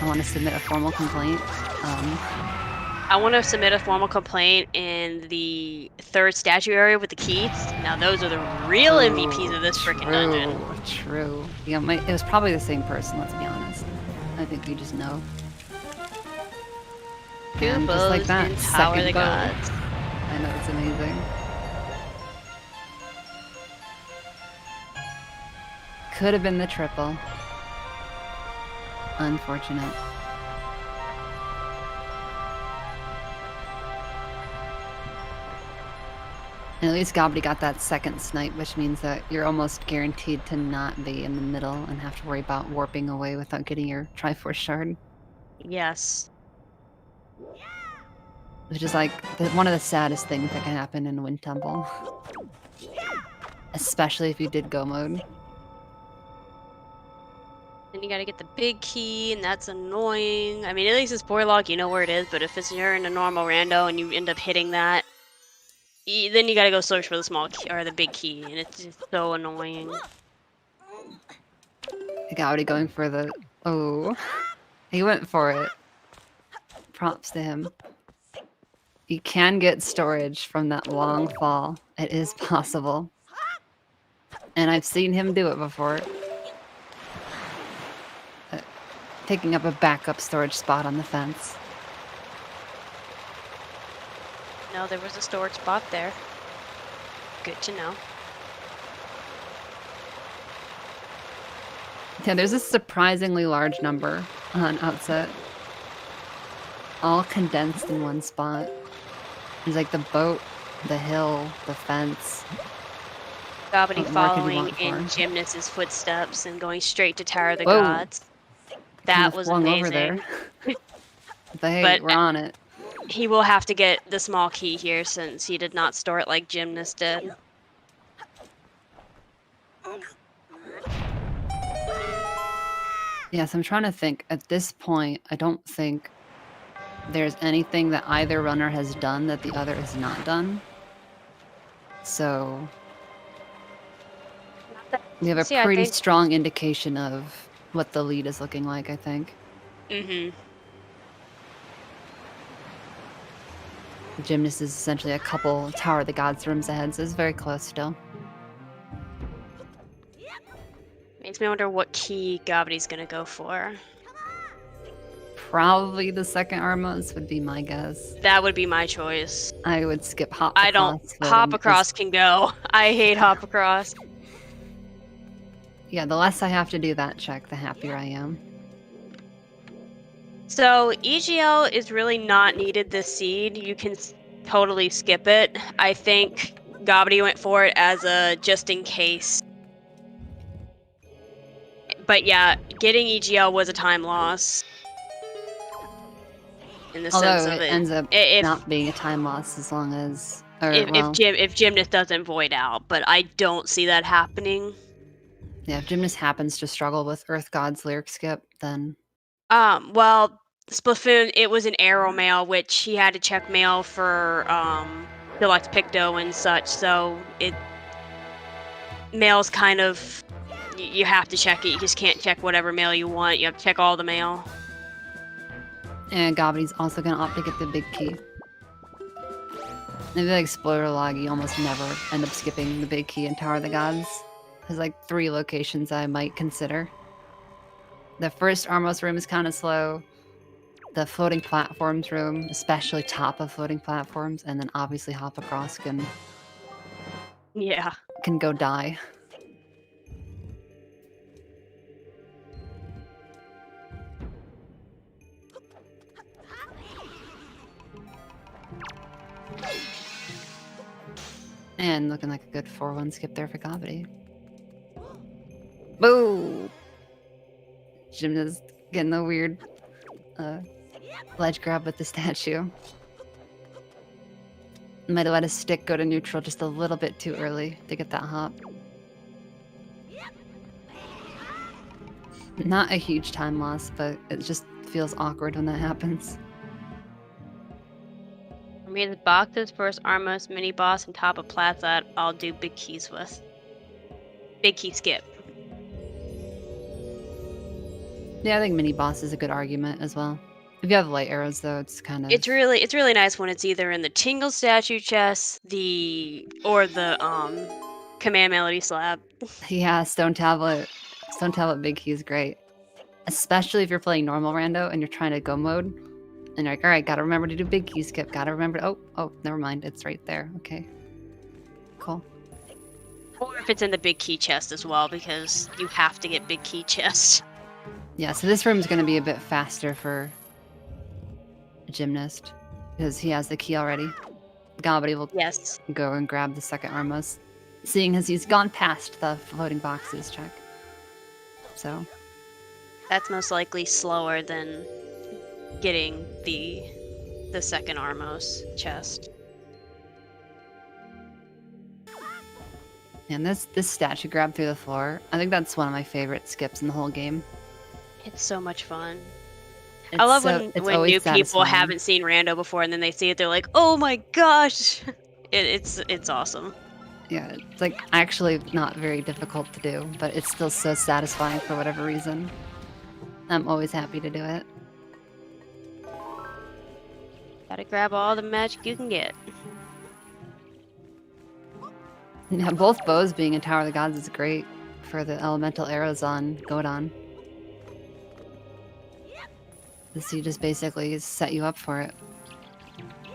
I want to submit a formal complaint. I want to submit a formal complaint in the 3rd statue area with the keys. Now those are the real MVPs of this freaking dungeon. True. Yeah, it was probably the same person, let's be honest. I think we just know. And just like that, in Tower of the second bow. Gods. I know, it's amazing. Could have been the triple. Unfortunate. And at least Gobbity got that second snipe, which means that you're almost guaranteed to not be in the middle and have to worry about warping away without getting your Triforce shard. Yes. Which is like one of the saddest things that can happen in Wind Temple. Especially if you did go mode. Then you gotta get the big key, and that's annoying. I mean, at least it's Borlog, you know where it is, but if you're in a normal rando and you end up hitting that, then you gotta go search for the small key, or the big key, and it's just so annoying. Gobbity going for the... Oh. He went for it. Props to him. You can get storage from that long fall. It is possible. And I've seen him do it before. Taking up a backup storage spot on the fence. No, there was a storage spot there. Good to know. Yeah, there's a surprisingly large number on Outset. All condensed in one spot. There's like the boat, the hill, the fence. Gobbity following in Gymnast's footsteps and going straight to Tower of the Whoa. Gods. That was amazing. Over there. But hey, we're on it. He will have to get the small key here since he did not store it like Gymnast did. Yes, I'm trying to think. At this point, I don't think there's anything that either runner has done that the other has not done. So we have a pretty strong indication of what the lead is looking like, I think. Mm-hmm. Gymnast is essentially a couple Tower of the Gods rooms ahead, so it's very close still. Makes me wonder what key Gobbity's gonna go for. Probably the second Armos would be my guess. That would be my choice. I would skip hop I don't. across Hop floating, across can go. I hate hop across. Yeah, the less I have to do that check, the happier I am. So EGL is really not needed this seed. You can totally skip it. I think Gobbity went for it as a just in case. But yeah, getting EGL was a time loss. In the sense Although of it ends up if, not being a time loss as long as... Or, if Gymnast doesn't void out, but I don't see that happening. Yeah, if Gymnast happens to struggle with Earth God's lyric skip, then... Well, Splatoon, it was an arrow mail, which he had to check mail for, Deluxe Picto and such, so mail's kind of... You have to check it, you just can't check whatever mail you want, you have to check all the mail. And Gobbity's also going to opt to get the big key. Maybe like Explorer Log, you almost never end up skipping the big key in Tower of the Gods. There's like 3 locations I might consider. The first Armos room is kind of slow. The floating platforms room, especially top of floating platforms, and then obviously hop across can go die. And looking like a good 4-1 skip there for Gobbity. Boo! Gymnast getting the weird ledge grab with the statue. Might have let his stick go to neutral just a little bit too early to get that hop. Not a huge time loss, but it just feels awkward when that happens. For me, the boxes, first Armos, mini boss, and top of Plaza, I'll do big keys with. Big key skip. Yeah, I think mini boss is a good argument as well. If you have light arrows, though, it's kind of... It's really nice when it's either in the Tingle statue chest, or the command melody slab. Yeah, Stone Tablet big key is great. Especially if you're playing normal rando and you're trying to go mode. And you're like, alright, gotta remember to do big key skip, gotta remember... Oh, never mind, it's right there. Okay. Cool. Or if it's in the big key chest as well, because you have to get big key chest. Yeah, so this room is going to be a bit faster for Gymnast, because he has the key already. Gobbity will go and grab the second Armos, seeing as he's gone past the floating boxes check. So... That's most likely slower than getting the second Armos chest. And this statue grab through the floor, I think that's one of my favorite skips in the whole game. It's so much fun. I love when new people haven't seen Rando before and then they see it, they're like, oh my gosh! It's awesome. Yeah, it's like actually not very difficult to do, but it's still so satisfying for whatever reason. I'm always happy to do it. Gotta grab all the magic you can get. Yeah, both bows being in Tower of the Gods is great for the elemental arrows on Godon. The seed just basically set you up for it.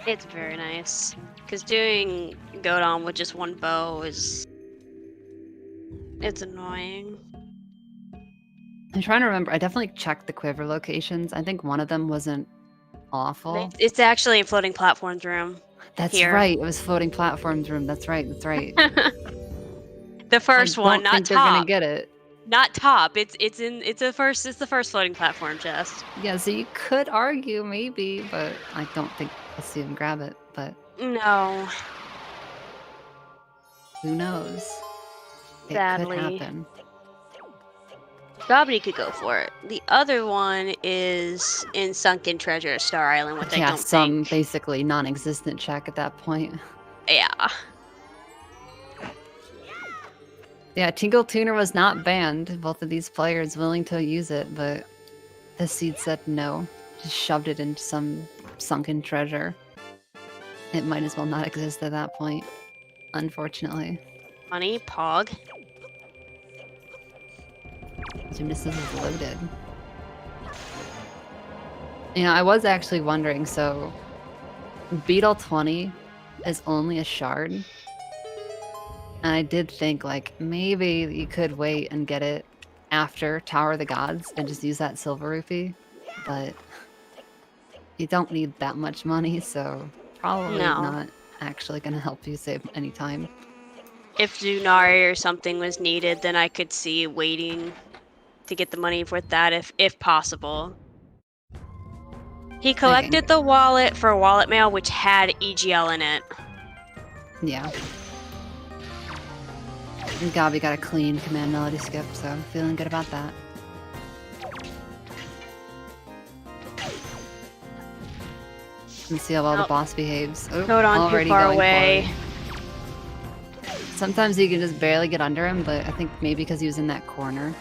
It's very nice. Because doing Godon with just one bow it's annoying. I'm trying to remember. I definitely checked the quiver locations. I think one of them wasn't awful. It's actually in floating platforms room. That's right. It was floating platforms room. That's right. The first one, not top. They're gonna get it. Not top. It's the first floating platform chest. Yeah, so you could argue maybe, but I don't think we'll see him grab it. But no. Who knows? Sadly. It could happen. Gobbity could go for it. The other one is in Sunken Treasure at Star Island, which I don't think. Basically non-existent check at that point. Yeah. Yeah, Tingle Tuner was not banned. Both of these players willing to use it, but the seed said no. Just shoved it into some sunken treasure. It might as well not exist at that point, unfortunately. Money, Pog. Gymnast is loaded. You know, I was actually wondering, so Beetle 20 is only a shard. And I did think, like, maybe you could wait and get it after Tower of the Gods and just use that silver rupee. But you don't need that much money, so probably No. not actually going to help you save any time. If Zunari or something was needed, then I could see waiting to get the money for that if possible. He collected the wallet for wallet mail, which had EGL in it. Yeah. And Gobby got a clean command melody skip, so I'm feeling good about that. Let's see how well the boss behaves. Oh, Hold on, too far away. Sometimes you can just barely get under him, but I think maybe because he was in that corner.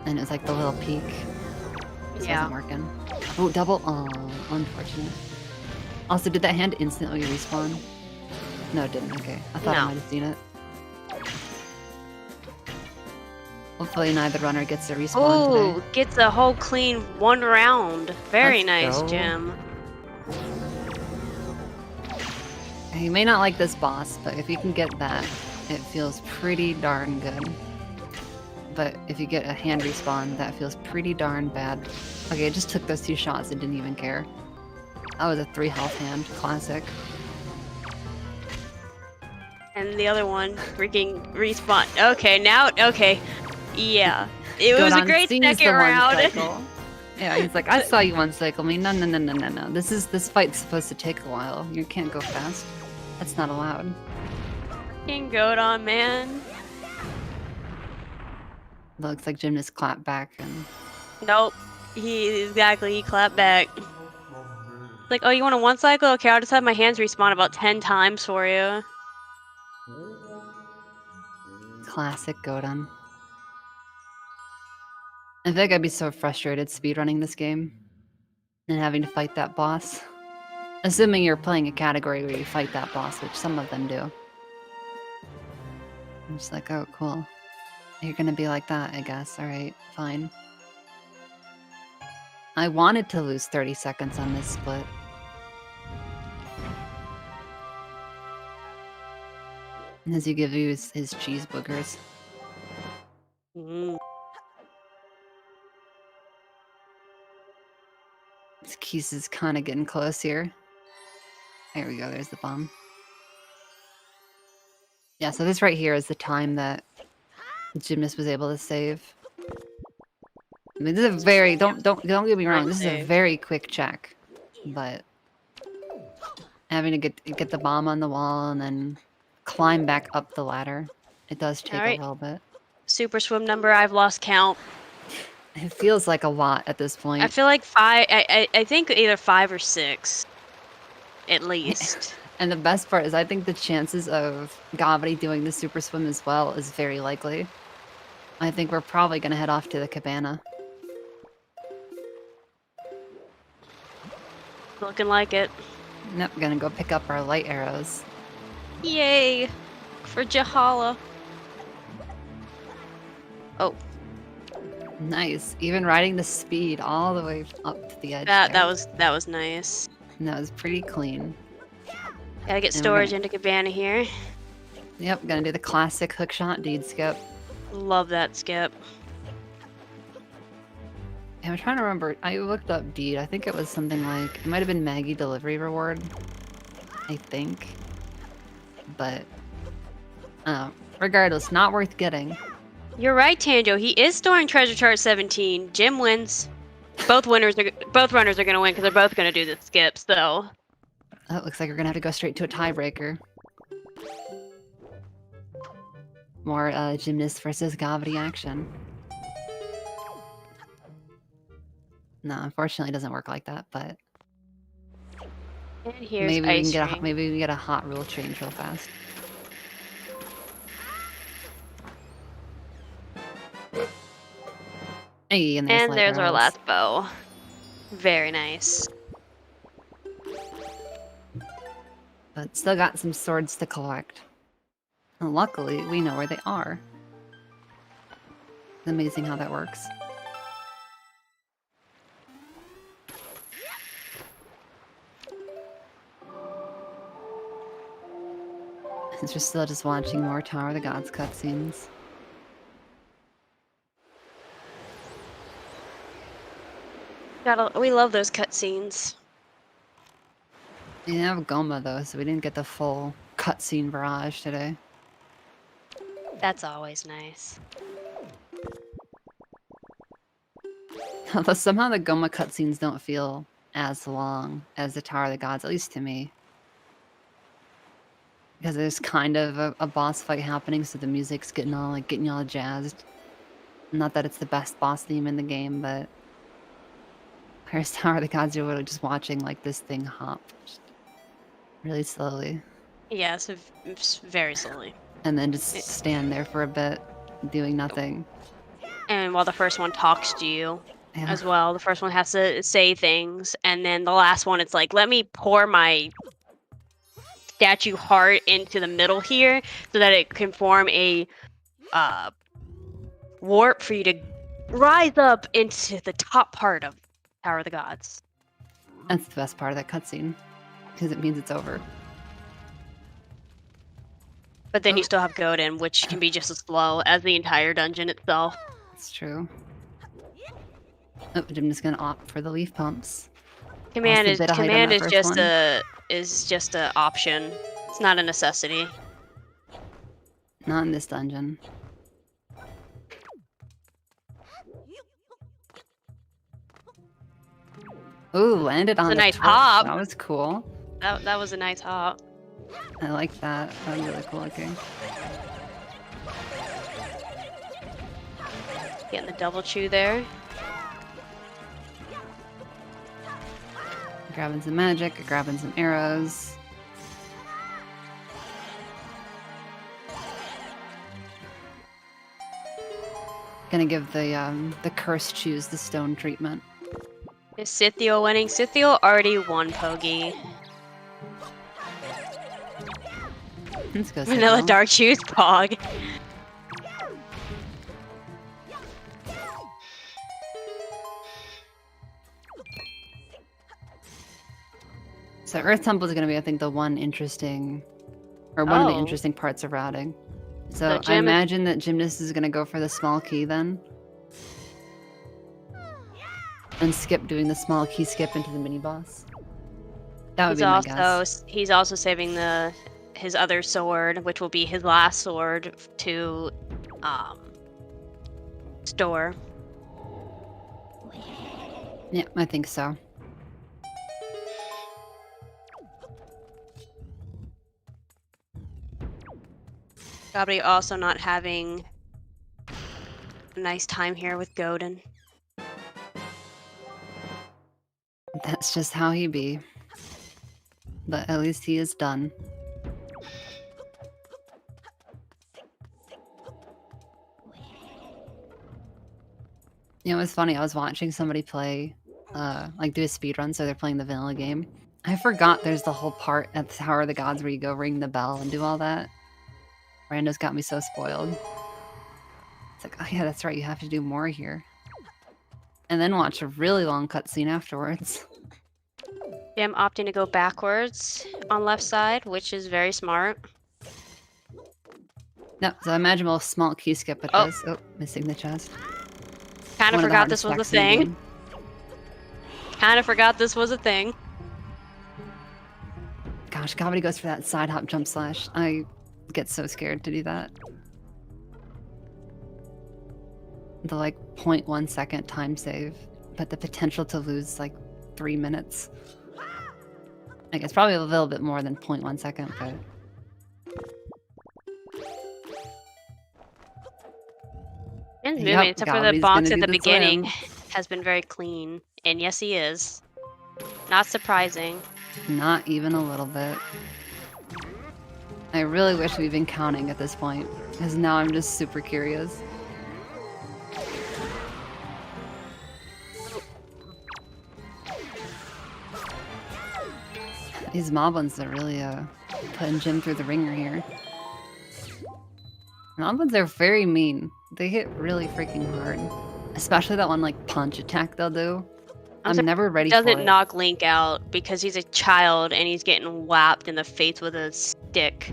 And it was like the little peak. This wasn't working. Oh, double. Oh, unfortunate. Also, did that hand instantly respawn? No, it didn't. Okay. I thought I might have seen it. Hopefully neither runner gets a respawn today. Ooh, gets a whole clean 1 round. Very nice, Jim. You may not like this boss, but if you can get that, it feels pretty darn good. But if you get a hand respawn, that feels pretty darn bad. Okay, it just took those 2 shots and didn't even care. That was a 3 health hand. Classic. And the other one freaking respawn. Okay, now, okay. Yeah. It was a great second round. Yeah, he's like, I saw you one cycle. I mean, no. This fight's supposed to take a while. You can't go fast. That's not allowed. King Godon, man. Looks like Gymnast clapped back and... Nope. He clapped back. Like, oh, you want a 1 cycle? Okay, I'll just have my hands respawn about 10 times for you. Classic Godon. I feel like I'd be so frustrated speedrunning this game and having to fight that boss. Assuming you're playing a category where you fight that boss, which some of them do. I'm just like, oh, cool. You're gonna be like that, I guess. Alright, fine. I wanted to lose 30 seconds on this split. And as you give you his cheese boogers. This Keys is kind of getting close here. There we go, there's the bomb. Yeah, so this right here is the time that Gymnast was able to save. I mean, this is a very don't get me wrong. This is a very quick check, but having to get the bomb on the wall and then climb back up the ladder, it does take a little bit. Super swim number. I've lost count. It feels like a lot at this point. I feel like 5. I think either 5 or 6, at least. And the best part is, I think the chances of Gobbity doing the super swim as well is very likely. I think we're probably gonna head off to the cabana. Looking like it. Nope, gonna go pick up our light arrows. Yay! For Jahala. Oh. Nice. Even riding the speed all the way up to the edge. That was nice. And that was pretty clean. Gotta get storage into cabana here. Yep, gonna do the classic hookshot deed skip. Love that skip. I'm trying to remember. I looked up deed. I think it was something like, it might have been Maggie delivery reward. I think. But regardless, not worth getting. You're right, Tanjo. He is storing treasure chart 17. Jim wins. Both runners are gonna win because they're both gonna do the skips, though. Oh, it looks like we're gonna have to go straight to a tiebreaker. More Gymnast versus Gobbity action. No, unfortunately, it doesn't work like that. But and here's maybe we can get a hot rule change real fast. Hey, and there's our last bow. Very nice. but still got some swords to collect. And luckily, we know where they are. It's amazing how that works. Since we're still just watching more Tower of the Gods cutscenes. We love those cutscenes. We didn't have Goma though, so we didn't get the full cutscene barrage today. That's always nice. Although somehow the Goma cutscenes don't feel as long as the Tower of the Gods, at least to me. Because there's kind of a boss fight happening, so the music's getting you all jazzed. Not that it's the best boss theme in the game, but whereas Tower of the Gods, you're really just watching like this thing hop just really slowly. Yeah, so very slowly. And then just stand there for a bit, doing nothing. And while the first one talks to you Yeah. as well, the first one has to say things, and then the last one, it's like, let me pour my statue heart into the middle here so that it can form a warp for you to rise up into the top part of Tower of the Gods. That's the best part of that cutscene, because it means it's over. But then you still have Godin, which can be just as slow as the entire dungeon itself. That's true. Oh, I'm just gonna opt for the leaf pumps. Command Lost a is bit of height on that first one. just a option. It's not a necessity. Not in this dungeon. Ooh, landed on It's a the nice top. hop. That was cool. That was a nice hop. I like that. That was really cool looking. Getting the double chew there. Grabbing some magic, grabbing some arrows. Gonna give the cursed shoes the stone treatment. Is Scythio winning? Scythio already won Pogi. Let's go. Vanilla Scythio. Dark Shoes Pog. So Earth Temple is gonna be, I think, the one interesting, or one of the interesting parts of routing. So I imagine that Gymnast is gonna go for the small key then. And skip doing the small key skip into the mini boss. That would be my guess. He's also saving his other sword, which will be his last sword, to store. Yeah, I think so. Probably also not having a nice time here with Godin. That's just how he be. But at least he is done. You know, it was funny. I was watching somebody play, like do a speedrun, so they're playing the vanilla game. I forgot there's the whole part at the Tower of the Gods where you go ring the bell and do all that. Rando's got me so spoiled. It's like, oh yeah, that's right. You have to do more here. And then watch a really long cutscene afterwards. Yeah, I'm opting to go backwards on left side, which is very smart. No, so I imagine we'll small key skip at this. Oh, missing the chest. Kind of forgot this was a thing. Kind of forgot this was a thing. Gosh, Gobbity goes for that side hop jump slash. I get so scared to do that. The like 0.1 second time save, but the potential to lose like 3 minutes. I guess probably a little bit more than 0.1 second, but His movement, except for the box at the beginning, has been very clean. And yes, he is. Not surprising. Not even a little bit. I really wish we'd been counting at this point, because now I'm just super curious. These mob ones are really Putting Jim through the ringer here. Omelets are very mean. They hit really freaking hard. Especially that one like punch attack they'll do. I'm never ready for it. Doesn't knock Link out because he's a child and he's getting whapped in the face with a stick.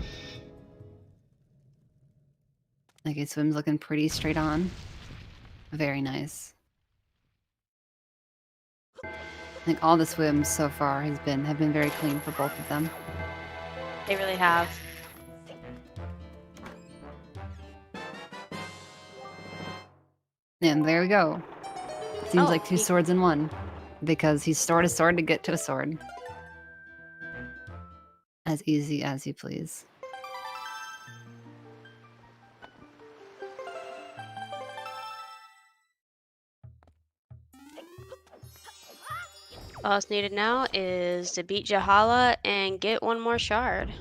Okay, Swim's looking pretty straight on. Very nice. I think all the swims so far have been very clean for both of them. They really have. And there we go. Seems like two swords in one. Because he stored a sword to get to a sword. As easy as you please. All that's needed now is to beat Jahala and get one more shard.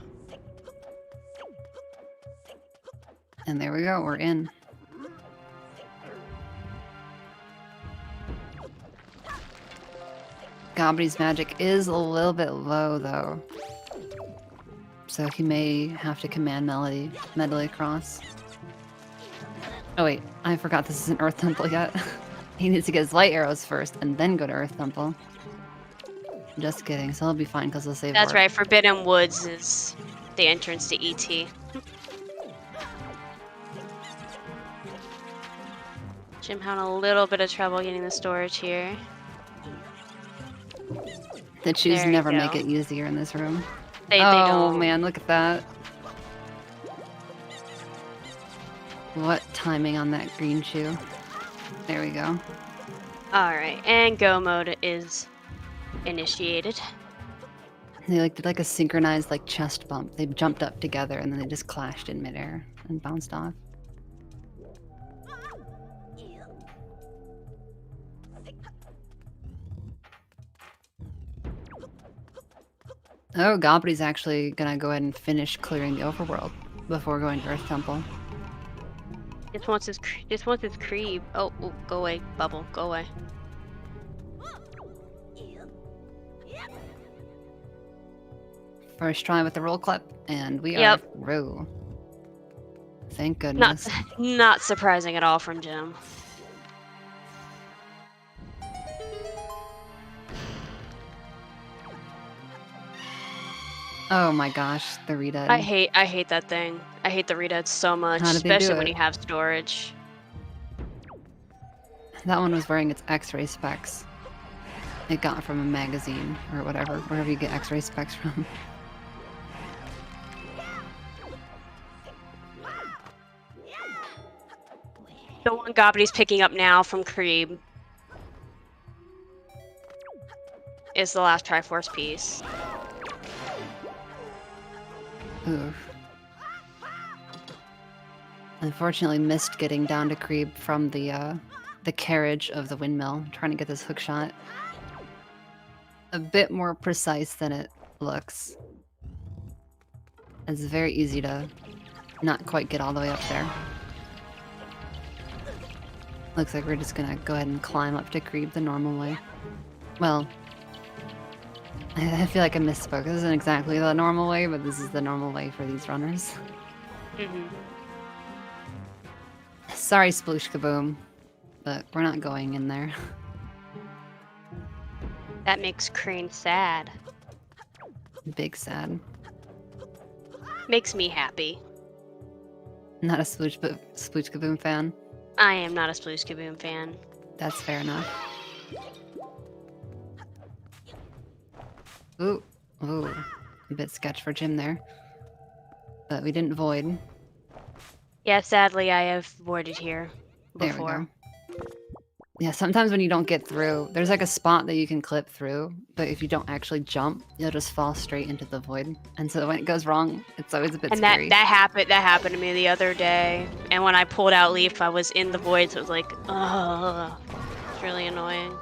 And there we go, we're in. Gobbity's magic is a little bit low, though. So he may have to command medley across. Oh wait, I forgot this isn't Earth Temple yet. He needs to get his light arrows first, and then go to Earth Temple. Just kidding, so he'll be fine because he'll save That's warp. right, Forbidden Woods is the entrance to ET. Jim having a little bit of trouble getting the storage here. The chews There never you make go. it easier in this room. They Oh don't. man, look at that. What timing on that green shoe. There we go. Alright, and go mode is initiated. They did like a synchronized chest bump. They jumped up together and then they just clashed in midair and bounced off. Oh, Gobbity's actually gonna go ahead and finish clearing the overworld before going to Earth Temple. Just wants his creep. Oh, go away, Bubble, go away. First try with the roll clip, and we are through. Thank goodness. Not surprising at all from Jim. Oh my gosh, the redud. I hate that thing. I hate the redeads so much, How did they do especially when it? you have storage. That one was wearing its X-ray specs. It got from a magazine or whatever, wherever you get X-ray specs from. The one Gobbity's picking up now from Creeb is the last Triforce piece. Oof. Unfortunately missed getting down to Creeb from the carriage of the windmill, trying to get this hook shot. A bit more precise than it looks. It's very easy to not quite get all the way up there. Looks like we're just gonna go ahead and climb up to Creeb the normal way. Well, I feel like I misspoke. This isn't exactly the normal way, but this is the normal way for these runners. Sorry, Sploosh Kaboom, but we're not going in there. That makes Crane sad. Big sad. Makes me happy. Not a Sploosh Kaboom fan. I am not a Sploosh Kaboom fan. That's fair enough. Ooh, a bit sketch for Jim there. But we didn't void. Yeah, sadly I have voided here There before. we go. Yeah, sometimes when you don't get through, there's a spot that you can clip through, but if you don't actually jump, you'll just fall straight into the void. And so when it goes wrong, it's always a bit And scary. that happened to me the other day. And when I pulled out Leaf, I was in the void, so it was like, ugh. It's really annoying.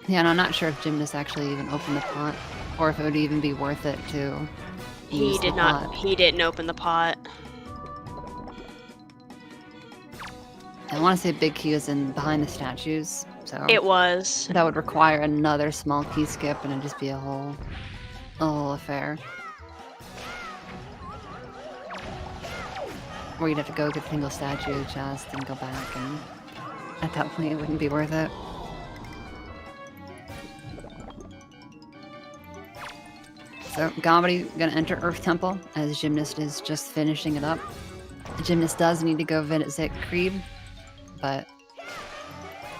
Yeah, and I'm not sure if Gymnast actually even opened the pot, or if it would even be worth it to use the pot. He didn't open the pot. I want to say Big Key is in behind the statues, so It was. that would require another small key skip, and it'd just be a whole affair. Or you'd have to go get the single statue chest and go back, and at that point it wouldn't be worth it. So, Gobbity gonna enter Earth Temple as Gymnast is just finishing it up. Gymnast does need to go visit Creed, but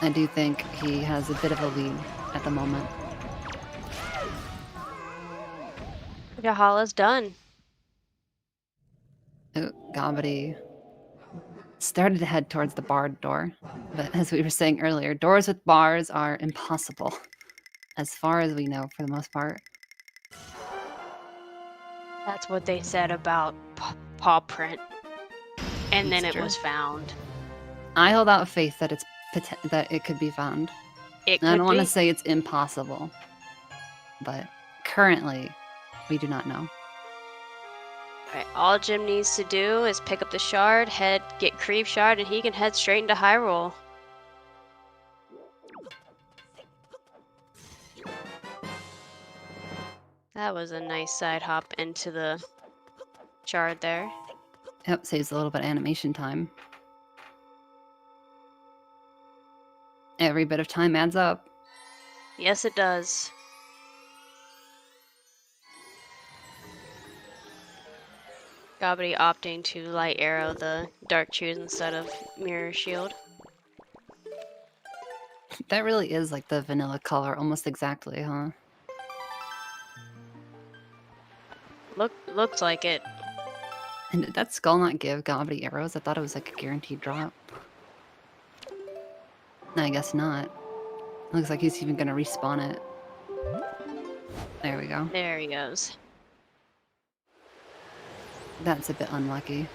I do think he has a bit of a lead at the moment. Jahala's done. Oh, Gobbity started to head towards the barred door, but as we were saying earlier, doors with bars are impossible, as far as we know for the most part. That's what they said about paw print. And then That's it true. was found. I hold out faith that that it could be found. It I could don't want to be. say it's impossible, but currently we do not know. Right, all Jim needs to do is pick up the shard, get Creep shard, and he can head straight into Hyrule. That was a nice side hop into the shard there. Yep, saves a little bit of animation time. Every bit of time adds up. Yes, it does. Gobbity opting to light arrow the dark chews instead of mirror shield. That really is like the vanilla color, almost exactly, huh? Looks like it. And did that skull not give Gobbity arrows? I thought it was like a guaranteed drop. I guess not. Looks like he's even gonna respawn it. There we go. There he goes. That's a bit unlucky.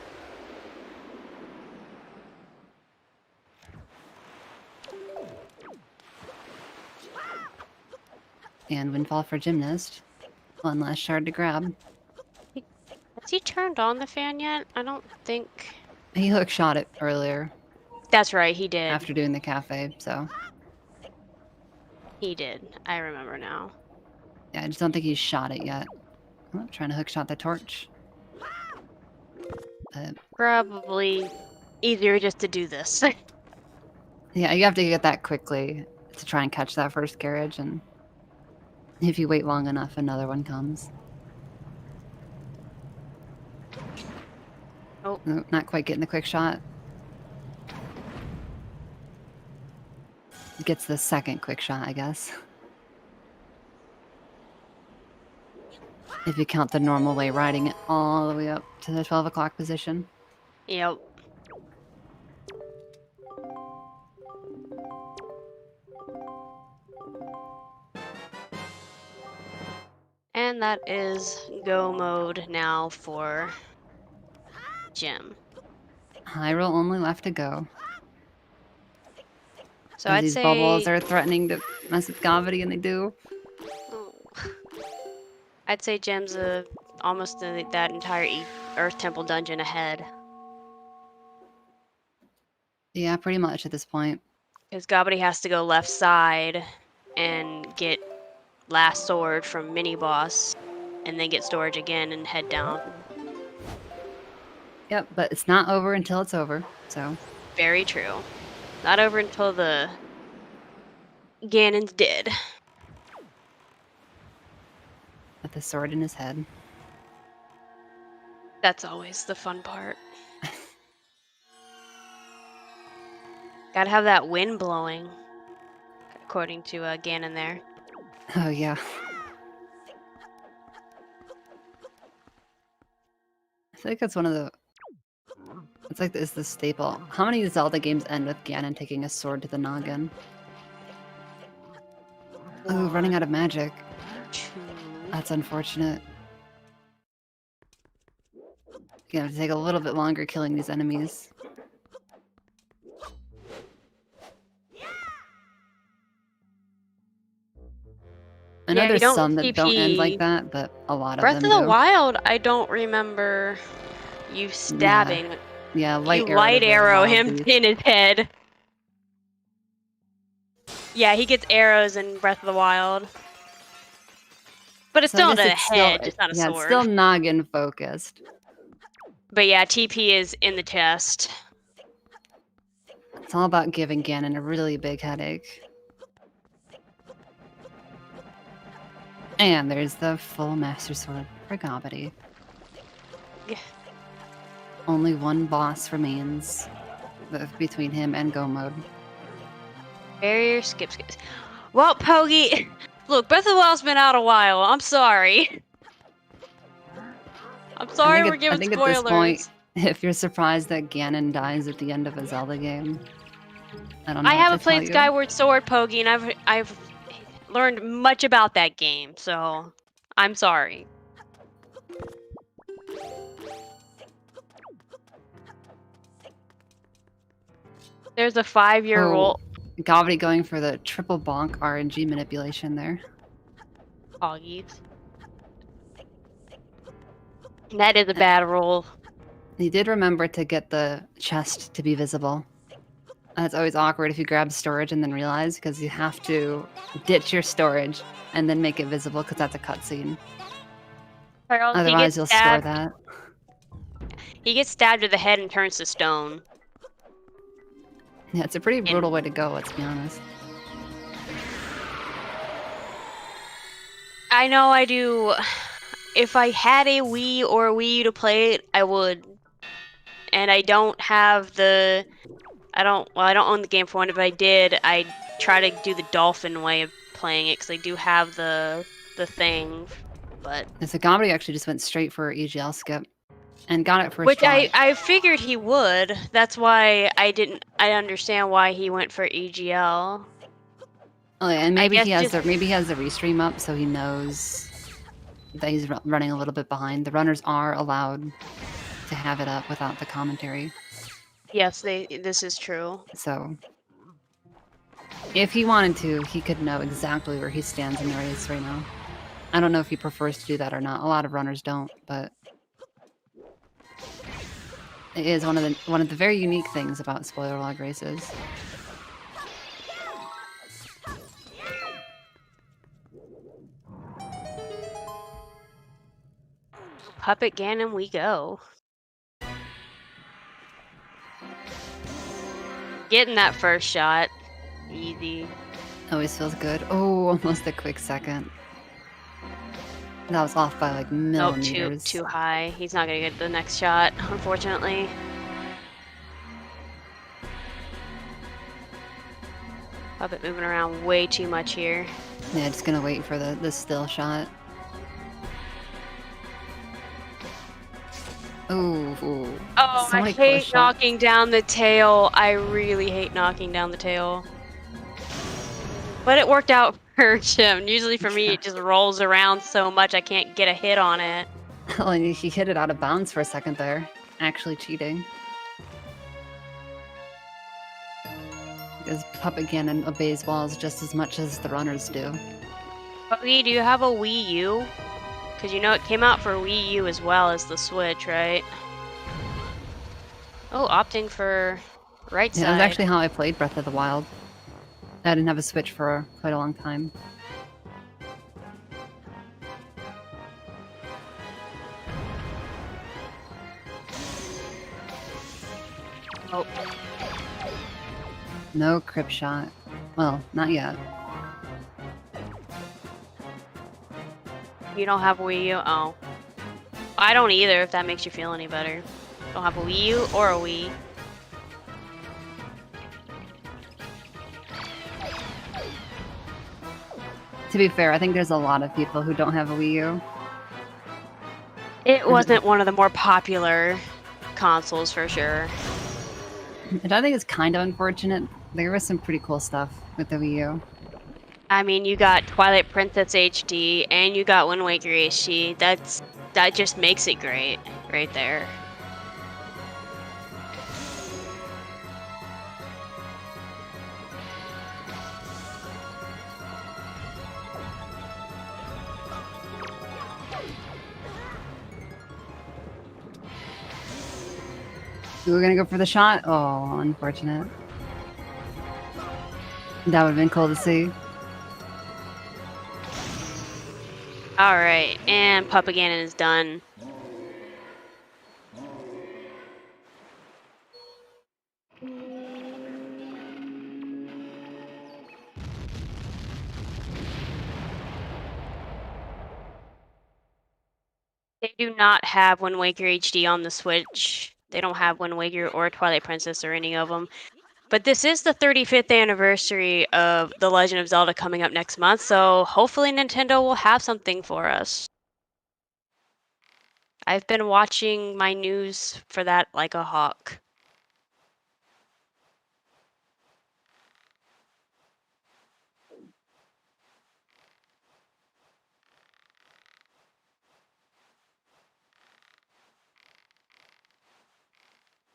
And windfall for Gymnast. One last shard to grab. Has he turned on the fan yet? I don't think... He hook shot it earlier That's right, he did. after doing the cafe, so... He did. I remember now. Yeah, I just don't think he's shot it yet. Oh, trying to hook shot the torch. Probably easier just to do this. Yeah, you have to get that quickly to try and catch that first carriage, and if you wait long enough, another one comes. Oh. Oh, not quite getting the quick shot. Gets the second quick shot, I guess. If you count the normal way, riding it all the way up to the 12 o'clock position. Yep. And that is go mode now for Jim. Hyrule only left to go. So As I'd these say bubbles are threatening to mess with Gobbity, and they do. Oh. I'd say Jim's almost that entire Earth Temple dungeon ahead. Yeah, pretty much at this point. Because Gobbity has to go left side and get last sword from mini boss, and then get storage again and head down. Yep, but it's not over until it's over, so... Very true. Not over until the Ganon's dead. With the sword in his head. That's always the fun part. Gotta have that wind blowing, according to Ganon there. Oh, yeah. I think that's one of the... It's like it's the staple. How many Zelda games end with Ganon taking a sword to the noggin? Oh, running out of magic. That's unfortunate. You have to take a little bit longer killing these enemies. I know Yeah, you there's don't some that don't end like TP. that, but a lot of Breath them of the do. Wild, I don't remember you stabbing. Yeah, light You arrow. light to the arrow wild him beast. in his head. Yeah, he gets arrows in Breath of the Wild. But it's So I still guess a it's head, still, just not a yeah, sword. it's still noggin focused. But yeah, TP is in the chest. It's all about giving Ganon a really big headache. And there's the full Master Sword for Gobbity. Yeah. Only one boss remains between him and Go Mode. Barrier, skip. Well, Pogi, look, Breath of the Wild's been out a while. I'm sorry. I'm sorry we're giving spoilers. At this point, if you're surprised that Ganon dies at the end of a Zelda game, I don't know. I haven't played Skyward Sword, Pogi, and I've learned much about that game, so I'm sorry. There's a 5-year rule. Gobbity going for the triple bonk RNG manipulation there. Poggies. That is a bad rule. He did remember to get the chest to be visible. That's always awkward if you grab storage and then realize, because you have to ditch your storage and then make it visible, because that's a cutscene. Otherwise, you'll store that. He gets stabbed to the head and turns to stone. Yeah, it's a pretty brutal way to go, let's be honest. I know I do. If I had a Wii or a Wii U to play it, I would. And I don't have the... I don't own the game for one. If I did, I'd try to do the dolphin way of playing it, because I do have the thing, but... So Gobbity actually just went straight for EGL skip. And got it for which I figured he would. That's why I understand why he went for EGL. Oh yeah, and maybe he has the restream up, so he knows that he's running a little bit behind. The runners are allowed to have it up without the commentary. Yes, this is true. So if he wanted to, he could know exactly where he stands in the race right now. I don't know if he prefers to do that or not. A lot of runners don't, but it is one of the very unique things about spoiler log races. Puppet Ganon we go. Getting that first shot. Easy. Always feels good. Oh, almost a quick second. That was off by like millimeters. Too high. He's not gonna get the next shot, unfortunately. Puppet moving around way too much here. Yeah, just gonna wait for the still shot. Ooh. Oh, I hate knocking down the tail. I really hate knocking down the tail. But it worked out for Jim. Usually for me, it just rolls around so much I can't get a hit on it. Well, and he hit it out of bounds for a second there. Actually cheating. Because Puppet Ganon obeys walls just as much as the runners do. Buggy, do you have a Wii U? Because you know it came out for Wii U as well as the Switch, right? Oh, opting for right side. Yeah, that's actually how I played Breath of the Wild. I didn't have a Switch for quite a long time. Oh. No crip shot. Well, not yet. You don't have a Wii U? Oh. I don't either, if that makes you feel any better. Don't have a Wii U or a Wii. To be fair, I think there's a lot of people who don't have a Wii U. It wasn't one of the more popular consoles for sure. And I think it's kind of unfortunate. There was some pretty cool stuff with the Wii U. I mean, you got Twilight Princess HD and you got Wind Waker HD. That just makes it great, right there. We were gonna go for the shot? Oh, unfortunate. That would have been cool to see. Alright, and Puppet Ganon is done. They do not have Wind Waker HD on the Switch. They don't have Wind Waker or Twilight Princess or any of them. But this is the 35th anniversary of The Legend of Zelda coming up next month, so hopefully Nintendo will have something for us. I've been watching my news for that like a hawk.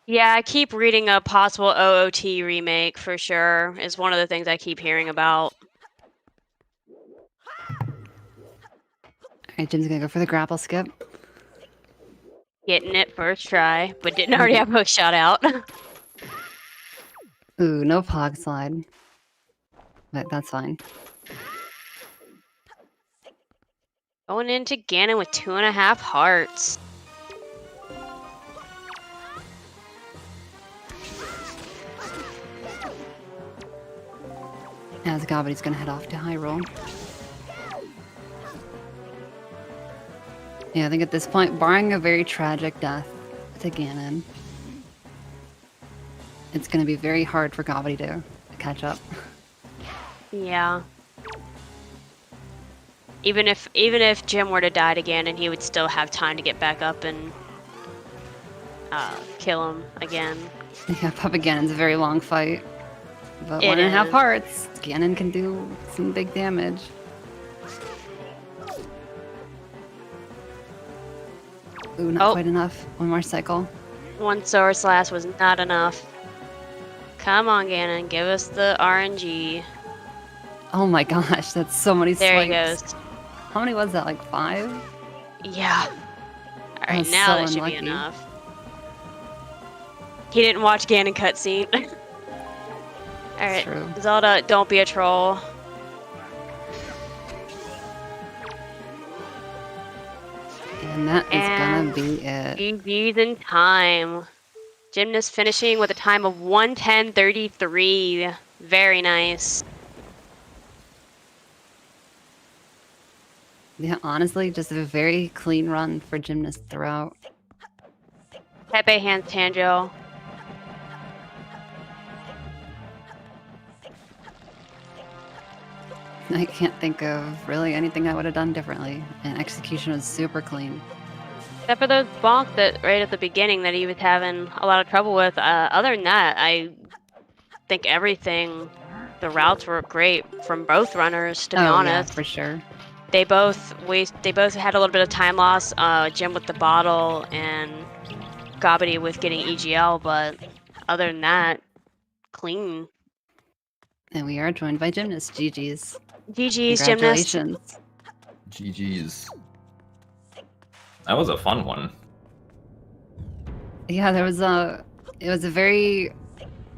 Yeah, I keep reading a possible OOT remake for sure, is one of the things I keep hearing about. Alright, Jim's gonna go for the grapple skip. Getting it first try, but didn't already have hook shot out. Ooh, no pog slide. But that's fine. Going into Ganon with 2.5 hearts. As Gobbity's gonna head off to Hyrule. Yeah, I think at this point, barring a very tragic death to Ganon, it's gonna be very hard for Gobbity to catch up. Yeah. Even if Jim were to die to Ganon, he would still have time to get back up and kill him again. Yeah, Papa Ganon's a very long fight. But It 1.5 is. hearts, Ganon can do some big damage. Ooh, not quite enough. One more cycle. One Sword Slash was not enough. Come on, Ganon, give us the RNG. Oh my gosh, that's so many There he swipes. goes. How many was that, like 5? Yeah. Alright, was now so that should unlucky. be enough. He didn't watch Ganon cutscene. Alright, True. Zelda, don't be a troll. And that is And gonna be it. GG's in time. Gymnast finishing with a time of 1:10:33. Very nice. Yeah, honestly, just a very clean run for Gymnast throughout. Pepe hands Tanjo. I can't think of really anything I would have done differently. And execution was super clean. Except for those bonks that right at the beginning that he was having a lot of trouble with. Other than that, I think everything, the routes were great from both runners, to be honest. Yeah, for sure. They both had a little bit of time loss. Jim with the bottle and Gobbity with getting EGL, but other than that, clean. And we are joined by Gymnast. GG's. GG's, Gymnast. Congratulations. GG's. That was a fun one. Yeah, it was a very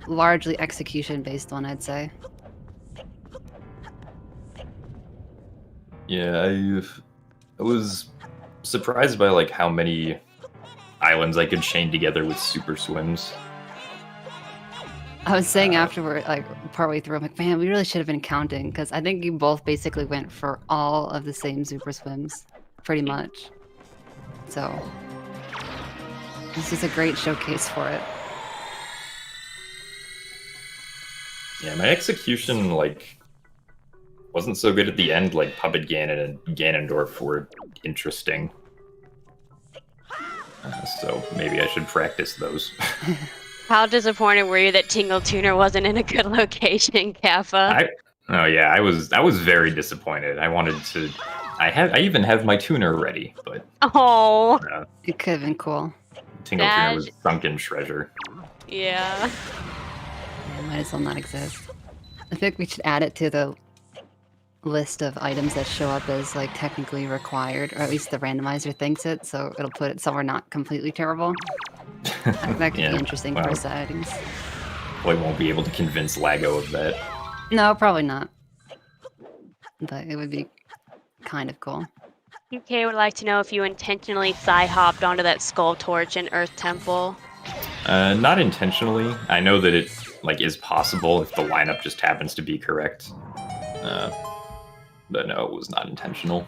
largely execution based one, I'd say. Yeah, I was surprised by like how many islands I could chain together with super swims. I was saying afterward, like partway through, I'm like, man, we really should have been counting, because I think you both basically went for all of the same super swims, pretty much. So this is a great showcase for it. Yeah, my execution like wasn't so good at the end. Like Puppet Ganon and Ganondorf were interesting. So maybe I should practice those. How disappointed were you that Tingle Tuner wasn't in a good location, Kappa? I was very disappointed. I wanted to. I even have my tuner ready, but Oh, It could have been cool. Tingle Tuner was sunken treasure. yeah. It might as well not exist. I think we should add it to the list of items that show up as like technically required, or at least the randomizer thinks it, so it'll put it somewhere not completely terrible. That could Yeah, be interesting well, for settings. I won't be able to convince Lago of that. No, probably not. But it would be kind of cool. UK would like to know if you intentionally side-hopped onto that skull torch in Earth Temple. Not intentionally. I know that it like is possible if the lineup just happens to be correct. But no, it was not intentional.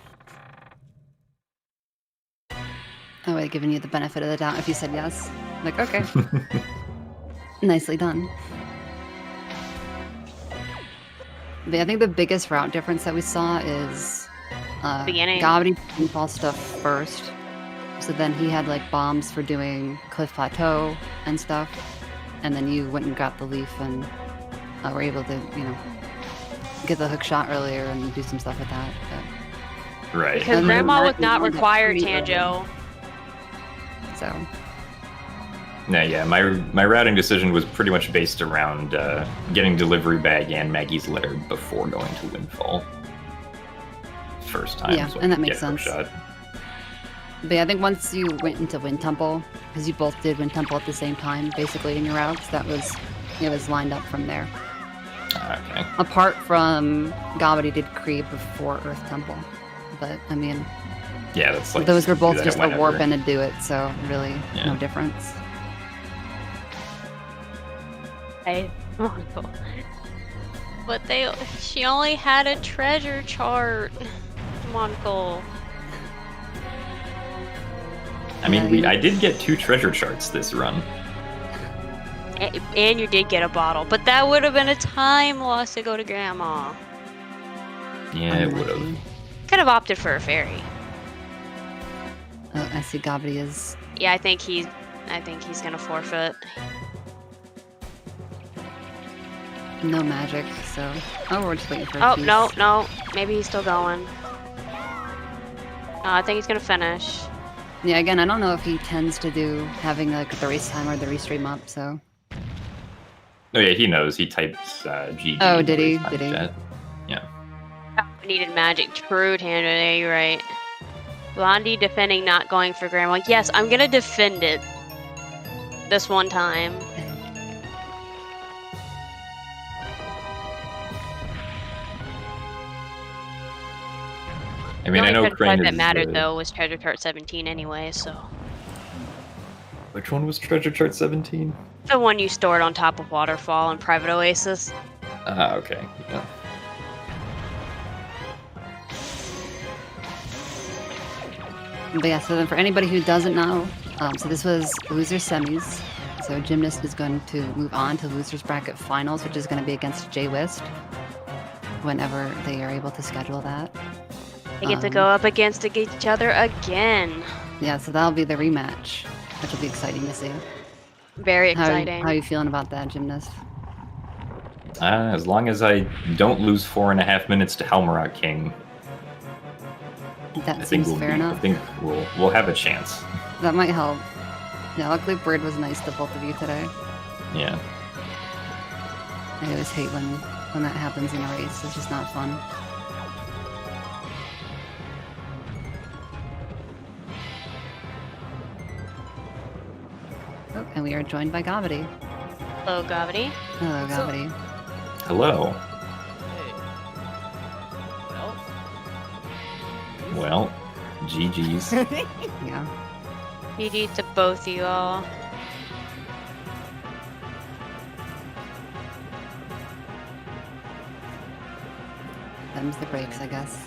I would have given you the benefit of the doubt if you said yes. Like, okay. Nicely done. But I think the biggest route difference that we saw is Beginning. Gobbity didn't fall stuff first. So then he had like bombs for doing Cliff Plateau and stuff. And then you went and got the leaf and were able to, you know, get the hook shot earlier and do some stuff with that. But... Right. Because And Grandma then would not Martin require ended up Tanjo. So No, yeah, my routing decision was pretty much based around getting Delivery Bag and Maggie's Letter before going to Windfall. First time. Yeah, so and I that could makes get hook sense. shot. But yeah, I think once you went into Wind Temple, because you both did Wind Temple at the same time, basically in your routes, it was lined up from there. Okay. Apart from Gobbity did Creep before Earth Temple, but I mean, Yeah, that's like those were do both that just a whenever. warp and a do it, so really Yeah. no difference. But she only had a treasure chart. Monocle. I mean, I did get 2 treasure charts this run. And you did get a bottle, but that would have been a time loss to go to Grandma. Yeah, it would have. Unlucky. Could have opted for a fairy. Oh, I see Gobbity is. Yeah, I think he's gonna forfeit. No magic, so. Oh, we're just waiting for a Oh, piece. no. Maybe he's still going. No, I think he's gonna finish. Yeah, again, I don't know if he tends to do having like the race time or the restream up, so. Oh yeah, he knows. He types GG. Oh, did he? in the Did he? chat. Yeah. Oh, needed magic. True, Tandra, yeah, you're right. Blondie defending not going for Grandma. Yes, I'm gonna defend it. This one time. I mean, I know the only treasure Crane chart that is, mattered though was treasure chart 17 anyway, so. Which one was treasure chart 17? The one you stored on top of Waterfall and Private Oasis. Ah, okay. Yeah. But yeah, so then for anybody who doesn't know, so this was loser semis. So Gymnast is going to move on to losers bracket finals, which is going to be against Jay Wist whenever they are able to schedule that. They get to go up against each other again. Yeah, so that'll be the rematch, which will be exciting to see. Very How exciting. are you feeling about that, Gymnast? As long as I don't lose 4.5 minutes to Helmarock King, That I think seems fair enough. I think we'll have a chance. That might help. Yeah, luckily Bird was nice to both of you today. Yeah. I always hate when that happens in a race. It's just not fun. Oh, and we are joined by Gobbity. Hello, Gravity. Hello, Gobbity. Hello. Well, GG's. Yeah. GG to both you all. Them's the breaks, I guess.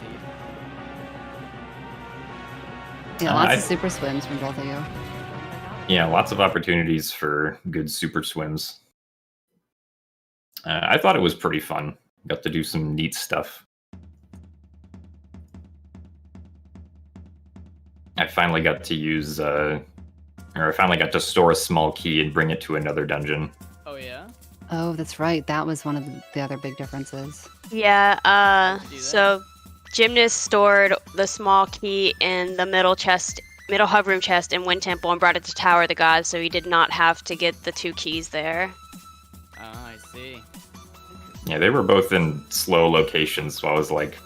Yeah, lots of super swims from both of you. Yeah, lots of opportunities for good super swims. I thought it was pretty fun. Got to do some neat stuff. I finally got to use, or I finally got to store a small key and bring it to another dungeon. Oh yeah? Oh, that's right. That was one of the other big differences. Yeah, Do that. so Gymnast stored the small key in the middle hub room chest in Wind Temple and brought it to Tower of the Gods, so he did not have to get the 2 keys there. Oh, I see. Yeah, they were both in slow locations, so I was like,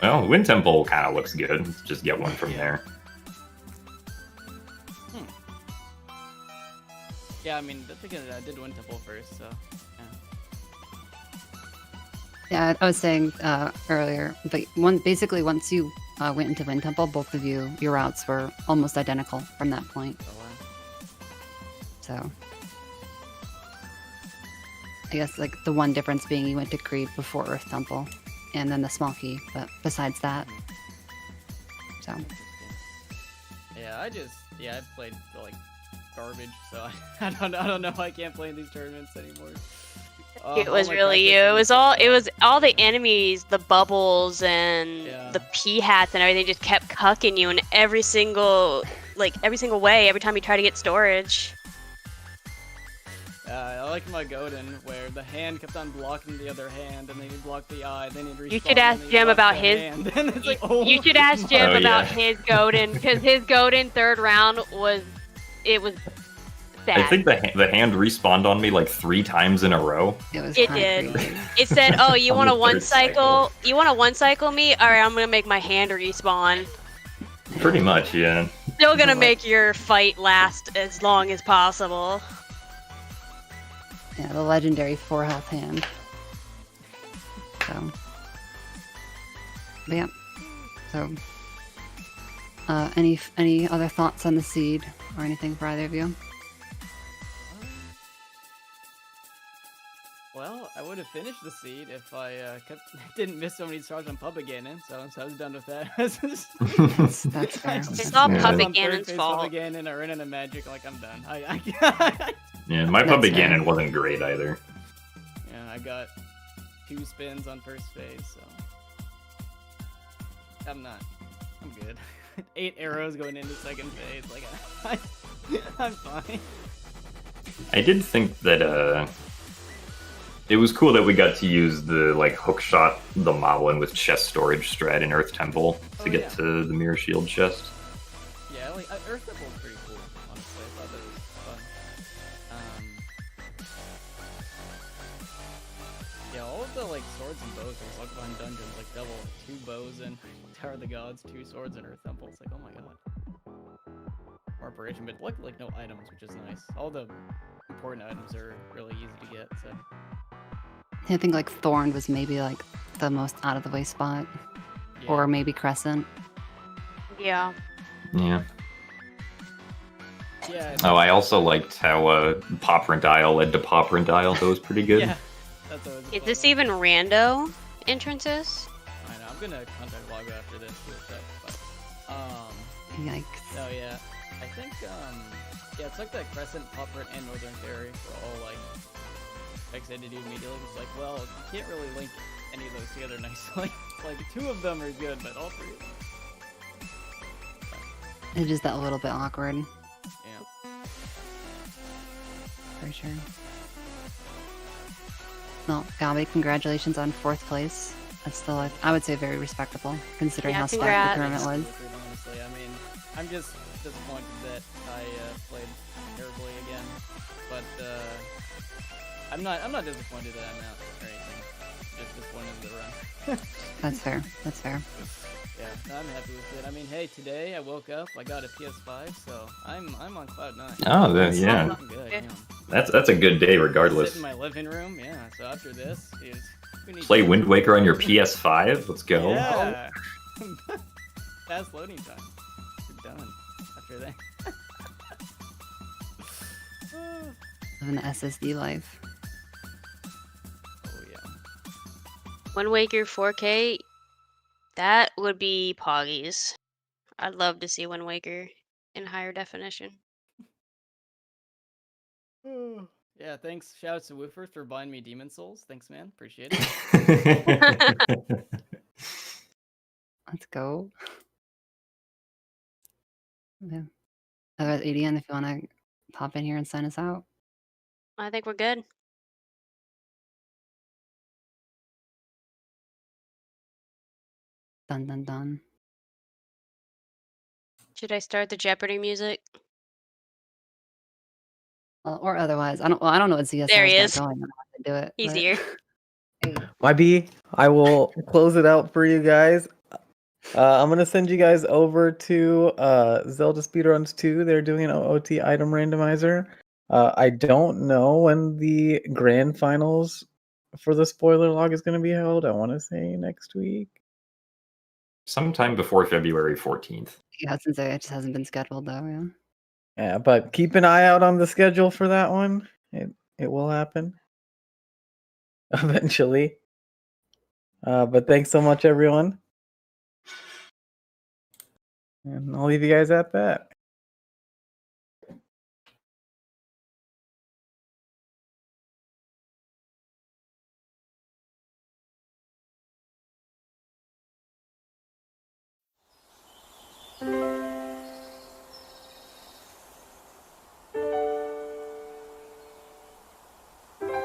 well, Wind Temple kind of looks good. Let's just get one from there. Yeah, I mean, that's because I did Wind Temple first, so. Yeah, I was saying earlier, but basically once you went into Wind Temple, both of you, your routes were almost identical from that point. Oh, wow. So I guess like the one difference being you went to Creed before Earth Temple, and then the small key. But besides that, so Yeah, Yeah, I've played like garbage, so I don't know. I can't play in these tournaments anymore. It was all my really you. practice It was all the enemies, the bubbles and Yeah. the pea hats and everything just kept cucking you in every single way every time you try to get storage. I like my Godin, where the hand kept on blocking the other hand, and then he'd block the eye, then he'd respawn. You should ask and then he'd Jim block about the his. hand. And it's like, oh You should ask Jim Oh, about yeah. his Godin, because his Godin third round was sad. I think the hand respawned on me like 3 times in a row. It was It kinda did. crazy. It said, "Oh, you On want the a one third cycle? You want a one cycle me? All right, I'm gonna make my hand respawn. Pretty much, yeah. Still gonna make your fight last as long as possible." Yeah, the legendary 4 health hand. So, but yeah. So, any other thoughts on the seed or anything for either of you? Well, I would have finished the seed if I didn't miss so many stars on Puppet Ganon, so I was done with that. That's fair. It's all Yeah. Puppet On third Ganon's phase fault. Puppet Ganon or in a magic, like I'm done. Yeah, my That's Puppet fair. Ganon wasn't great either. Yeah, I got 2 spins on first phase, so I'm good. 8 arrows going into second phase, like I'm fine. I did think that it was cool that we got to use the like hook shot the Moblin with chest storage strat in Earth Temple to Oh, get yeah. to the Mirror Shield chest. Yeah, like Earth Temple was pretty cool, honestly. I thought that was fun. Yeah, all of the like swords and bows there was like behind dungeons, like double 2 bows in Tower of the Gods, 2 swords in Earth Temple. It's like, oh my god. More operation, but luckily like no items, which is nice. All the important items are really easy to get, so I think like Thorn was maybe like the most out of the way spot, yeah. or maybe Crescent. Yeah. Yeah. Yeah, Oh, I also liked how Popprint Isle led to Popprint Isle. That was pretty good. yeah. That's always a Is fun this one. even rando entrances? I know, I'm gonna contact Lago after this too, so, Yikes. oh yeah, I think, yeah, it's like that Crescent, Popprint, and Northern Fairy were all, like, excited to do immediately. It's like, well, you can't really link any of those together nicely. Like, 2 of them are good, but all 3 of them. It's just that little bit awkward, Yeah. for sure. Well, Gobby, congratulations on 4th place. That's still, I would say, very respectable, considering Yeah, how stacked the congrats. tournament was. Honestly, I mean, I'm just disappointed that I played terribly again, but I'm not disappointed that I'm out or anything. Just disappointed in the run. That's fair. That's fair. Yeah, no, I'm happy with it. I mean, hey, today I woke up, I got a PS5, so I'm on cloud 9. Oh, yeah. I'm good. You know. That's a good day Sit regardless. in my living room, yeah. So after this, we need Play Wind Waker on your PS5. Let's go. Yeah. Fast loading time. We're done after that. Living the SSD life. Oh yeah. Wind Waker 4K? That would be Poggies. I'd love to see Wind Waker in higher definition. Yeah, thanks. Shout out to Woofer for buying me Demon Souls. Thanks, man. Appreciate it. Let's go. Yeah. Otherwise, ADN, if you want to pop in here and sign us out. I think we're good. Dun dun dun. Should I start the Jeopardy music? Or otherwise, I don't know what ZSL's There he got is. going. I don't know how to do it. He's but- here. YB, I will close it out for you guys. I'm gonna send you guys over to Zelda Speedruns 2. They're doing an OOT item randomizer. I don't know when the grand finals for the spoiler log is gonna be held. I want to say next week. Sometime before February 14th. Yeah, since it just hasn't been scheduled though. Yeah. Yeah, but keep an eye out on the schedule for that one. It will happen eventually. But thanks so much, everyone. And I'll leave you guys at that.